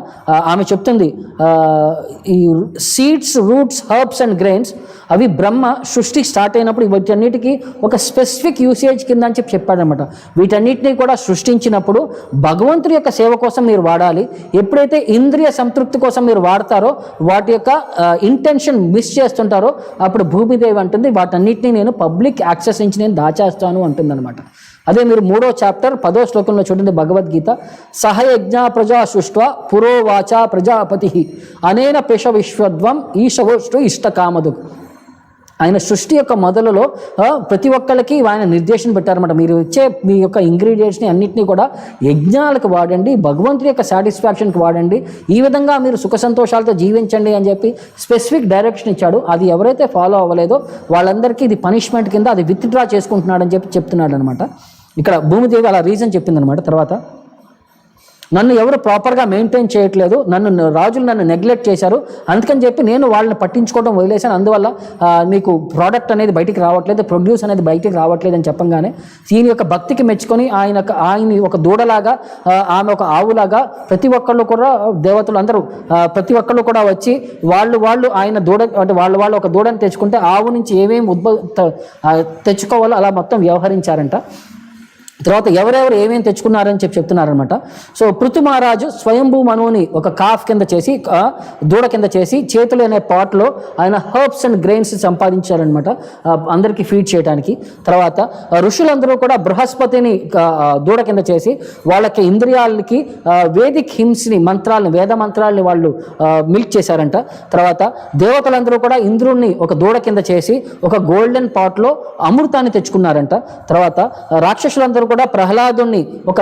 ఆమె చెప్తుంది ఈ seeds, roots, herbs and grains అవి బ్రహ్మ సృష్టి స్టార్ట్ అయినప్పుడు వీటన్నిటికీ ఒక స్పెసిఫిక్ యూసేజ్ కింద అని చెప్పాడనమాట. వీటన్నిటినీ కూడా సృష్టించినప్పుడు భగవంతుడి యొక్క సేవ కోసం మీరు వాడాలి. ఎప్పుడైతే ఇంద్రియ సంతృప్తి కోసం మీరు వాడతారో వాటి యొక్క ఇంటెన్షన్ మిస్ చేస్తుంటారో అప్పుడు భూమిదేవి అంటుంది వాటన్నిటినీ నేను పబ్లిక్ యాక్సెస్ నుంచి నేను దాచేస్తాను అంటుందన్నమాట. అదే మీరు 3వ చాప్టర్ 10వ శ్లోకంలో చూడండి భగవద్గీత. సహయజ్ఞ ప్రజా సృష్ట్వా పురోవాచ ప్రజాపతి అనేన పేష విశ్వద్వం ఈశవోష్టు ఇష్టకామదు. ఆయన సృష్టి యొక్క మొదలులో ప్రతి ఒక్కళ్ళకి ఆయన నిర్దేశం పెట్టారన్నమాట. మీరు ఇచ్చే మీ యొక్క ఇంగ్రీడియంట్స్ని అన్నింటినీ కూడా యజ్ఞాలకు వాడండి, భగవంతుడి యొక్క సాటిస్ఫాక్షన్కి వాడండి, ఈ విధంగా మీరు సుఖ సంతోషాలతో జీవించండి అని చెప్పి స్పెసిఫిక్ డైరెక్షన్ ఇచ్చాడు. అది ఎవరైతే ఫాలో అవ్వలేదో వాళ్ళందరికీ ఇది పనిష్మెంట్ కింద అది విత్డ్రా చేసుకుంటున్నాడని చెప్తున్నాడు అనమాట. ఇక్కడ భూమిదేవి అలా రీజన్ చెప్పిందనమాట. తర్వాత నన్ను ఎవరు ప్రాపర్గా మెయింటైన్ చేయట్లేదు, రాజులు నన్ను నెగ్లెక్ట్ చేశారు, అందుకని చెప్పి నేను వాళ్ళని పట్టించుకోవడం వదిలేశాను, అందువల్ల మీకు ప్రోడక్ట్ అనేది బయటికి రావట్లేదు, ప్రొడ్యూస్ అనేది బయటికి రావట్లేదు అని చెప్పంగానే ఈయన యొక్క భక్తికి మెచ్చుకొని ఆయన ఒక దూడలాగా, ఆమె ఒక ఆవులాగా ప్రతి ఒక్కళ్ళు కూడా దేవతలు అందరూ ప్రతి ఒక్కళ్ళు కూడా వచ్చి వాళ్ళు ఆయన దూడ అంటే వాళ్ళు ఒక దూడని తెచ్చుకుంటే ఆవు నుంచి ఏమేమి తెచ్చుకోవాలో అలా మొత్తం వ్యవహరించారంట. తర్వాత ఎవరెవరు ఏమేమి తెచ్చుకున్నారని చెప్తున్నారనమాట. సో పృథు మహారాజు స్వయంభూ మనువుని ఒక కాఫ్ కింద చేసి, దూడ కింద చేసి, చేతులు అనే పాట్లో ఆయన హర్బ్స్ అండ్ గ్రెయిన్స్ సంపాదించారనమాట అందరికీ ఫీడ్ చేయడానికి. తర్వాత ఋషులందరూ కూడా బృహస్పతిని దూడ కింద చేసి వాళ్ళకి ఇంద్రియాలకి వేదిక్ హిమ్స్ని వేద మంత్రాలని వాళ్ళు మిల్క్ చేశారంట. తర్వాత దేవతలందరూ కూడా ఇంద్రుణ్ణి ఒక దూడ కింద చేసి ఒక గోల్డెన్ పాట్లో అమృతాన్ని తెచ్చుకున్నారంట. తర్వాత రాక్షసులందరూ కూడా ప్రహ్లాదుని ఒక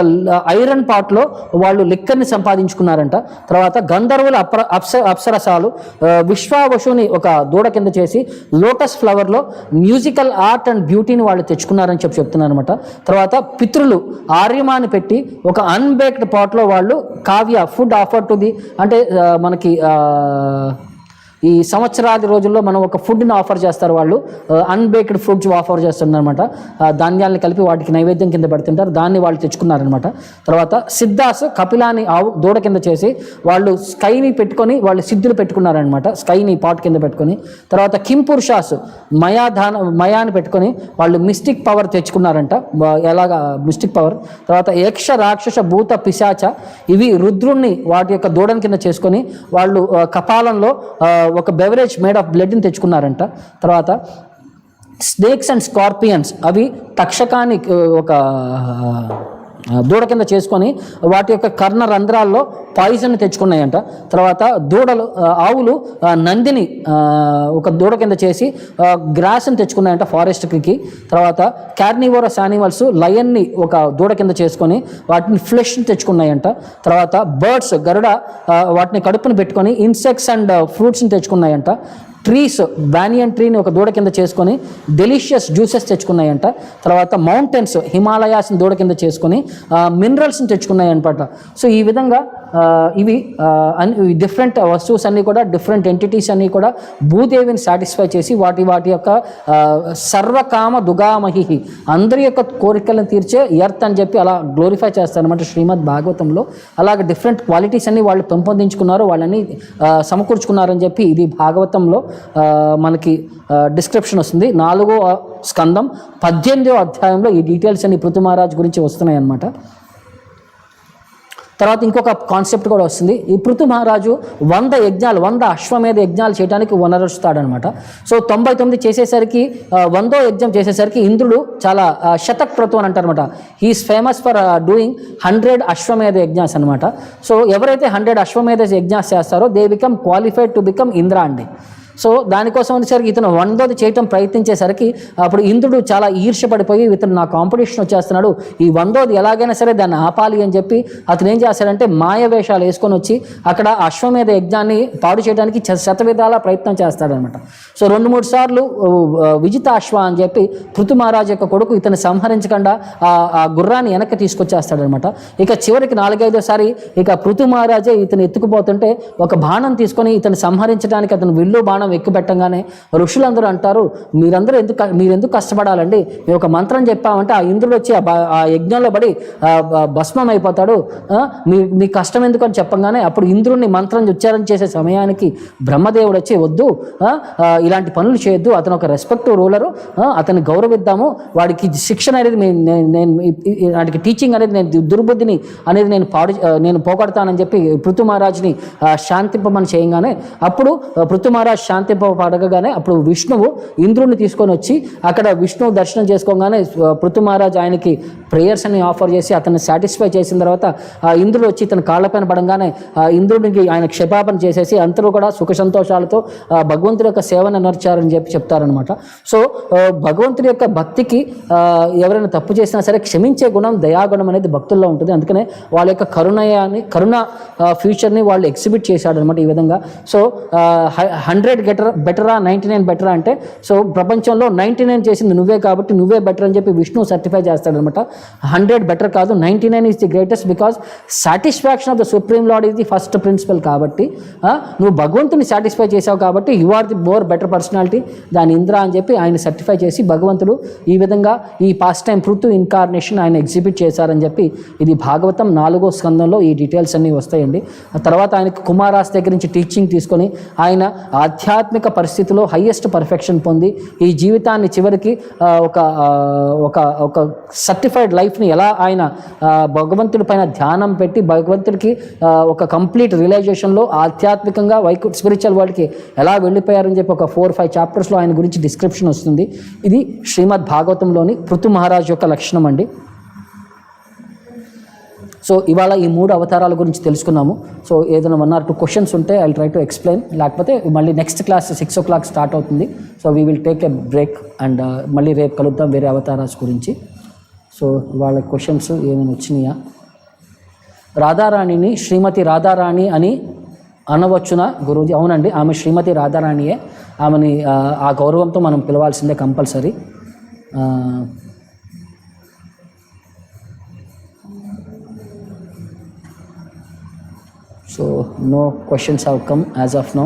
ఐరన్ పాట్లో వాళ్ళు లిక్కర్ని సంపాదించుకున్నారంట. తర్వాత గంధర్వుల అప్సరసాలు విశ్వావశుని ఒక దూడ కింద చేసి లోటస్ ఫ్లవర్లో మ్యూజికల్ ఆర్ట్ అండ్ బ్యూటీని వాళ్ళు తెచ్చుకున్నారని చెప్తున్నారు అనమాట. తర్వాత పితృలు ఆర్యమాని పెట్టి ఒక అన్బేక్డ్ పాట్లో వాళ్ళు Kavya food offer to the అంటే మనకి ఈ సంవత్సరాది రోజుల్లో మనం ఒక ఫుడ్ని ఆఫర్ చేస్తారు, వాళ్ళు అన్బేక్డ్ ఫుడ్స్ ఆఫర్ చేస్తున్నారనమాట. ధాన్యాలను కలిపి వాటికి నైవేద్యం కింద పెడుతుంటారు, దాన్ని వాళ్ళు తెచ్చుకున్నారనమాట. తర్వాత సిద్ధాస్ కపిలాని ఆవు దూడ కింద చేసి వాళ్ళు స్కైని పెట్టుకొని వాళ్ళు సిద్ధులు పెట్టుకున్నారనమాట, స్కైని పాట్ కింద పెట్టుకొని. తర్వాత కింపురుషాస్ మయాని పెట్టుకొని వాళ్ళు మిస్టిక్ పవర్ తెచ్చుకున్నారంట, ఎలాగా మిస్టిక్ పవర్. తర్వాత యక్ష రాక్షస భూత పిశాచ ఇవి రుద్రుణ్ణి వాటి యొక్క దూడని కింద చేసుకొని వాళ్ళు కపాలంలో ఒక బెవరేజ్ మేడ్ ఆఫ్ బ్లడ్ని తెచ్చుకున్నారంట. తర్వాత స్నేక్స్ అండ్ స్కార్పియన్స్ అవి తక్షకాన్ని ఒక దూడ కింద చేసుకొని వాటి యొక్క కర్ణ రంధ్రాల్లో పాయిజన్ తెచ్చుకున్నాయంట. తర్వాత ఆవులు నందిని ఒక దూడ కింద చేసి గ్రాస్ని తెచ్చుకున్నాయంట ఫారెస్ట్కి. తర్వాత కార్నివోరస్ యానిమల్స్ లయన్ని ఒక దూడ కింద చేసుకొని వాటిని ఫ్లెష్ని తెచ్చుకున్నాయంట. తర్వాత బర్డ్స్ గరుడ వాటిని కడుపుని పెట్టుకొని ఇన్సెక్ట్స్ అండ్ ఫ్రూట్స్ని తెచ్చుకున్నాయంట. ట్రీస్ బానియన్ ట్రీని ఒక దూడ కింద చేసుకొని డెలిషియస్ జ్యూసెస్ తెచ్చుకున్నాయంట. తర్వాత మౌంటైన్స్ హిమాలయాస్ని దూడ కింద చేసుకొని మినరల్స్ని తెచ్చుకున్నాయన్నమాట. సో ఈ విధంగా ఇవి డిఫరెంట్ వస్తువుస్ అన్నీ కూడా డిఫరెంట్ ఎంటిటీస్ అన్నీ కూడా భూదేవిని సాటిస్ఫై చేసి వాటి యొక్క సర్వకామ దుగామహి అందరి యొక్క కోరికలను తీర్చే ఎర్త్ అని చెప్పి అలా గ్లోరిఫై చేస్తారనమాట శ్రీమద్ భాగవతంలో. అలాగే డిఫరెంట్ క్వాలిటీస్ అన్ని వాళ్ళు పెంపొందించుకున్నారు, వాళ్ళని సమకూర్చుకున్నారని చెప్పి ఇది భాగవతంలో మనకి డిస్క్రిప్షన్ వస్తుంది. 4వ స్కందం 18వ అధ్యాయంలో ఈ డీటెయిల్స్ అన్ని పృథు మహారాజ్ గురించి వస్తున్నాయి అన్నమాట. తర్వాత ఇంకొక కాన్సెప్ట్ కూడా వస్తుంది. ఈ పృథు మహారాజు 100 అశ్వమేధ యజ్ఞాలు చేయడానికి వనరుస్తాడనమాట. సో 99 చేసేసరికి 100వ యజ్ఞం చేసేసరికి ఇంద్రుడు చాలా శతక్రతు అని అంటారనమాట. హీఈస్ ఫేమస్ ఫర్ డూయింగ్ 100 అశ్వమేధ యజ్ఞాస్ అనమాట. సో ఎవరైతే 100 అశ్వమేధ యజ్ఞాస్ చేస్తారో they become qualified to become Indra అండి. సో దానికోసం వచ్చేసరికి ఇతను 100ది చేయటం ప్రయత్నించేసరికి అప్పుడు ఇంద్రుడు చాలా ఈర్ష్యపడిపోయి ఇతను నా కాంపిటీషన్ వచ్చేస్తున్నాడు, ఈ 100ది ఎలాగైనా సరే దాన్ని ఆపాలి అని చెప్పి అతను ఏం చేస్తాడంటే మాయవేషాలు వేసుకొని వచ్చి అక్కడ అశ్వమేధ యజ్ఞాన్ని పాడు చేయడానికి శతవిధాల ప్రయత్నం చేస్తాడనమాట. సో 2-3 సార్లు విజితాశ్వ అని చెప్పి పృథు మహారాజు యొక్క కొడుకు ఇతను సంహరించకుండా ఆ గుర్రాన్ని వెనక్కి తీసుకొచ్చేస్తాడనమాట. ఇక చివరికి 4-5సారి ఇక పృథు మహారాజే ఇతను ఎత్తుకుపోతుంటే ఒక బాణం తీసుకొని ఇతను సంహరించడానికి అతను విల్లు బాణం ఎక్కుపెట్టంగానే ఋషులందరూ అంటారు, మీరెందుకు కష్టపడాలండి, మేము ఒక మంత్రం చెప్పామంటే ఆ ఇంద్రుడు వచ్చి ఆ యజ్ఞంలో పడి భస్మం అయిపోతాడు, మీ కష్టం ఎందుకు అని చెప్పంగానే అప్పుడు ఇంద్రుడిని మంత్రం ఉచ్చారణ చేసే సమయానికి బ్రహ్మదేవుడు వచ్చి వద్దు, ఇలాంటి పనులు చేయొద్దు, అతను ఒక రెస్పెక్టివ్ రూలరు, అతన్ని గౌరవిద్దాము, వాడికి శిక్షణ అనేది వాడికి టీచింగ్ అనేది దుర్బుద్ధిని అనేది నేను పోగొడతానని చెప్పి పృథు మహారాజుని శాంతింపమని చేయగానే అప్పుడు పృథు మహారాజ్ శాంతింపడగానే అప్పుడు విష్ణువు ఇంద్రుడిని తీసుకొని వచ్చి అక్కడ విష్ణువు దర్శనం చేసుకోగానే పృథు మహారాజ్ ఆయనకి ప్రేయర్స్ అని ఆఫర్ చేసి అతన్ని సాటిస్ఫై చేసిన తర్వాత ఆ ఇంద్రుడు వచ్చి ఇతను కాళ్ళపైన పడంగానే ఇంద్రుడికి ఆయన క్షమాపణ చేసేసి అందరూ కూడా సుఖ సంతోషాలతో భగవంతుడి యొక్క సేవను నడిచారని చెప్పి చెప్తారనమాట. సో భగవంతుడి యొక్క భక్తికి ఎవరైనా తప్పు చేసినా సరే క్షమించే గుణం దయాగుణం అనేది భక్తుల్లో ఉంటుంది. అందుకనే వాళ్ళ యొక్క కరుణ ఫ్యూచర్ని వాళ్ళు ఎగ్జిబిట్ చేశాడు అనమాట ఈ విధంగా. సో 100 బెటరా 99 బెటరా అంటే సో ప్రపంచంలో 99 చేసింది నువ్వే కాబట్టి నువ్వే బెటర్ అని చెప్పి విష్ణు సర్టిఫై చేస్తాడనమాట. 100 బెటర్ కాదు, 99 is the greatest, because satisfaction of the supreme lord is the first principle. కాబట్టి నువ్వు భగవంతుని సాటిస్ఫై చేసావు కాబట్టి you are the more better personality దాని ఇంద్ర అని చెప్పి ఆయన సర్టిఫై చేసి భగవంతుడు ఈ విధంగా ఈ పాస్ట్ టైం పృథు ఇన్కార్నేషన్ ఆయన ఎగ్జిబిట్ చేశారని చెప్పి ఇది భాగవతం 4వ స్కందంలో ఈ డీటెయిల్స్ అన్నీ వస్తాయండి. ఆ తర్వాత ఆయనకు కుమారాస్ దగ్గర నుంచి టీచింగ్ తీసుకొని ఆయన ఆధ్యాత్మిక పరిస్థితిలో హయ్యెస్ట్ పర్ఫెక్షన్ పొంది ఈ జీవితాన్ని చివరికి ఒక సర్టిఫైడ్ లైఫ్ని ఎలా ఆయన భగవంతుడి పైన ధ్యానం పెట్టి భగవంతుడికి ఒక కంప్లీట్ రియలైజేషన్లో ఆధ్యాత్మికంగా స్పిరిచువల్ వరల్డ్కి ఎలా వెళ్ళిపోయారని చెప్పి ఒక 4-5 చాప్టర్స్లో ఆయన గురించి డిస్క్రిప్షన్ వస్తుంది. ఇది శ్రీమద్ భాగవతంలోని పృథు మహారాజ్ యొక్క లక్షణం అండి. సో ఇవాళ ఈ 3 అవతారాల గురించి తెలుసుకున్నాము. సో ఏదైనా 1 or 2 క్వశ్చన్స్ ఉంటే ఐ ట్రై టు ఎక్స్ప్లెయిన్, లేకపోతే మళ్ళీ నెక్స్ట్ క్లాస్ 6 o'clock స్టార్ట్ అవుతుంది. So we will take a break and మళ్ళీ రేపు కలుద్దాం వేరే అవతారాస్ గురించి. సో ఇవాళ క్వశ్చన్స్ ఏమైనా వచ్చినాయా? రాధారాణిని శ్రీమతి రాధారాణి అని అనవచ్చునా గురూజీ? అవునండి, ఆమె శ్రీమతి రాధారాణియే. ఆమెని ఆ గౌరవంతో మనం పిలవాల్సిందే compulsory. So no questions have come as of now.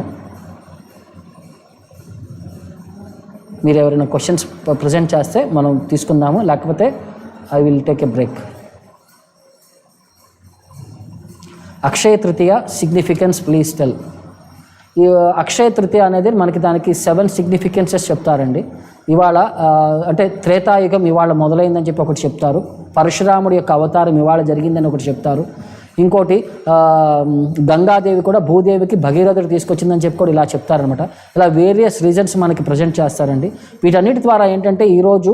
మీరు ఎవరైనా క్వశ్చన్స్ ప్రజెంట్ చేస్తే మనం తీసుకుందాము, లేకపోతే I will take a break. Akshaya Tritiya significance please tell. ఈ అక్షయ తృతీయ అనేది మనకి దానికి 7 సిగ్నిఫికెన్సెస్ చెప్తారండి. ఇవాళ అంటే త్రేతాయుగం ఇవాళ మొదలైందని చెప్పి ఒకటి చెప్తారు, పరశురాముడి యొక్క అవతారం ఇవాళ జరిగిందని ఒకటి చెప్తారు, ఇంకోటి గంగాదేవి కూడా భూదేవికి భగీరథుడు తీసుకొచ్చిందని చెప్పి కూడా ఇలా చెప్తారనమాట. ఇలా వేరియస్ రీజన్స్ మనకి ప్రజెంట్ చేస్తారండి. వీటన్నిటి ద్వారా ఏంటంటే ఈరోజు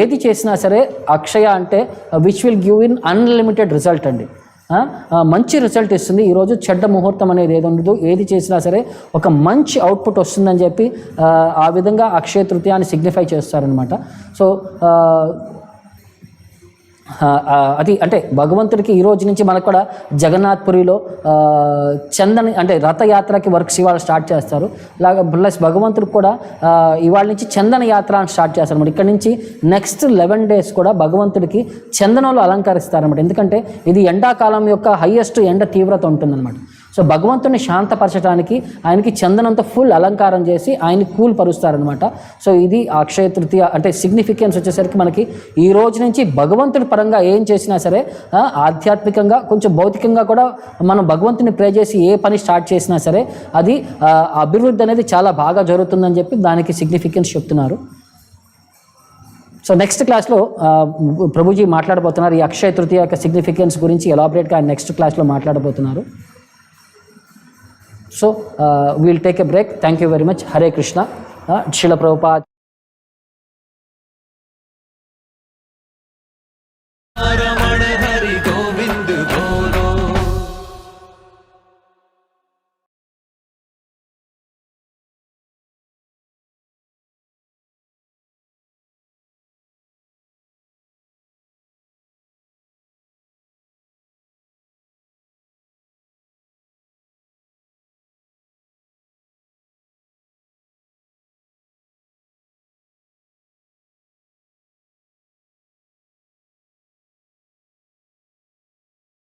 ఏది చేసినా సరే అక్షయ అంటే which will give in unlimited result అండి. మంచి రిజల్ట్ ఇస్తుంది. ఈరోజు చెడ్డ ముహూర్తం అనేది ఏది ఉండదు, ఏది చేసినా సరే ఒక మంచి అవుట్పుట్ వస్తుందని చెప్పి ఆ విధంగా అక్షయ తృతీయాన్ని సిగ్నిఫై చేస్తారనమాట. సో అది అంటే భగవంతుడికి ఈ రోజు నుంచి మనకు కూడా జగన్నాథ్పురిలో చందన అంటే రథయాత్రకి వర్క్స్ ఇవాళ స్టార్ట్ చేస్తారు. ఇలాగ ప్లస్ భగవంతుడికి కూడా ఇవాళ నుంచి చందన యాత్ర అని స్టార్ట్ చేస్తారు అన్నమాట. ఇక్కడ నుంచి నెక్స్ట్ 11 days కూడా భగవంతుడికి చందనంలో అలంకరిస్తారన్నమాట. ఎందుకంటే ఇది ఎండాకాలం యొక్క హయ్యెస్ట్ ఎండ తీవ్రత ఉంటుందన్నమాట. సో భగవంతుని శాంతపరచడానికి ఆయనకి చందనంతో ఫుల్ అలంకారం చేసి ఆయన్ని కూల్ పరుస్తారనమాట. సో ఇది అక్షయ తృతీయ అంటే సిగ్నిఫికెన్స్ వచ్చేసరికి మనకి ఈ రోజు నుంచి భగవంతుడి పరంగా ఏం చేసినా సరే ఆధ్యాత్మికంగా కొంచెం భౌతికంగా కూడా మనం భగవంతుని ప్రే చేసి ఏ పని స్టార్ట్ చేసినా సరే అది అభివృద్ధి అనేది చాలా బాగా జరుగుతుందని చెప్పి దానికి సిగ్నిఫికెన్స్ చెప్తున్నారు. సో నెక్స్ట్ క్లాస్లో ప్రభుజీ మాట్లాడబోతున్నారు ఈ అక్షయ తృతీయ యొక్క సిగ్నిఫికెన్స్ గురించి ఎలాబరేట్గా నెక్స్ట్ క్లాస్లో మాట్లాడబోతున్నారు. So we'll take a break. Thank you very much. Hare Krishna. Srila Prabhupada.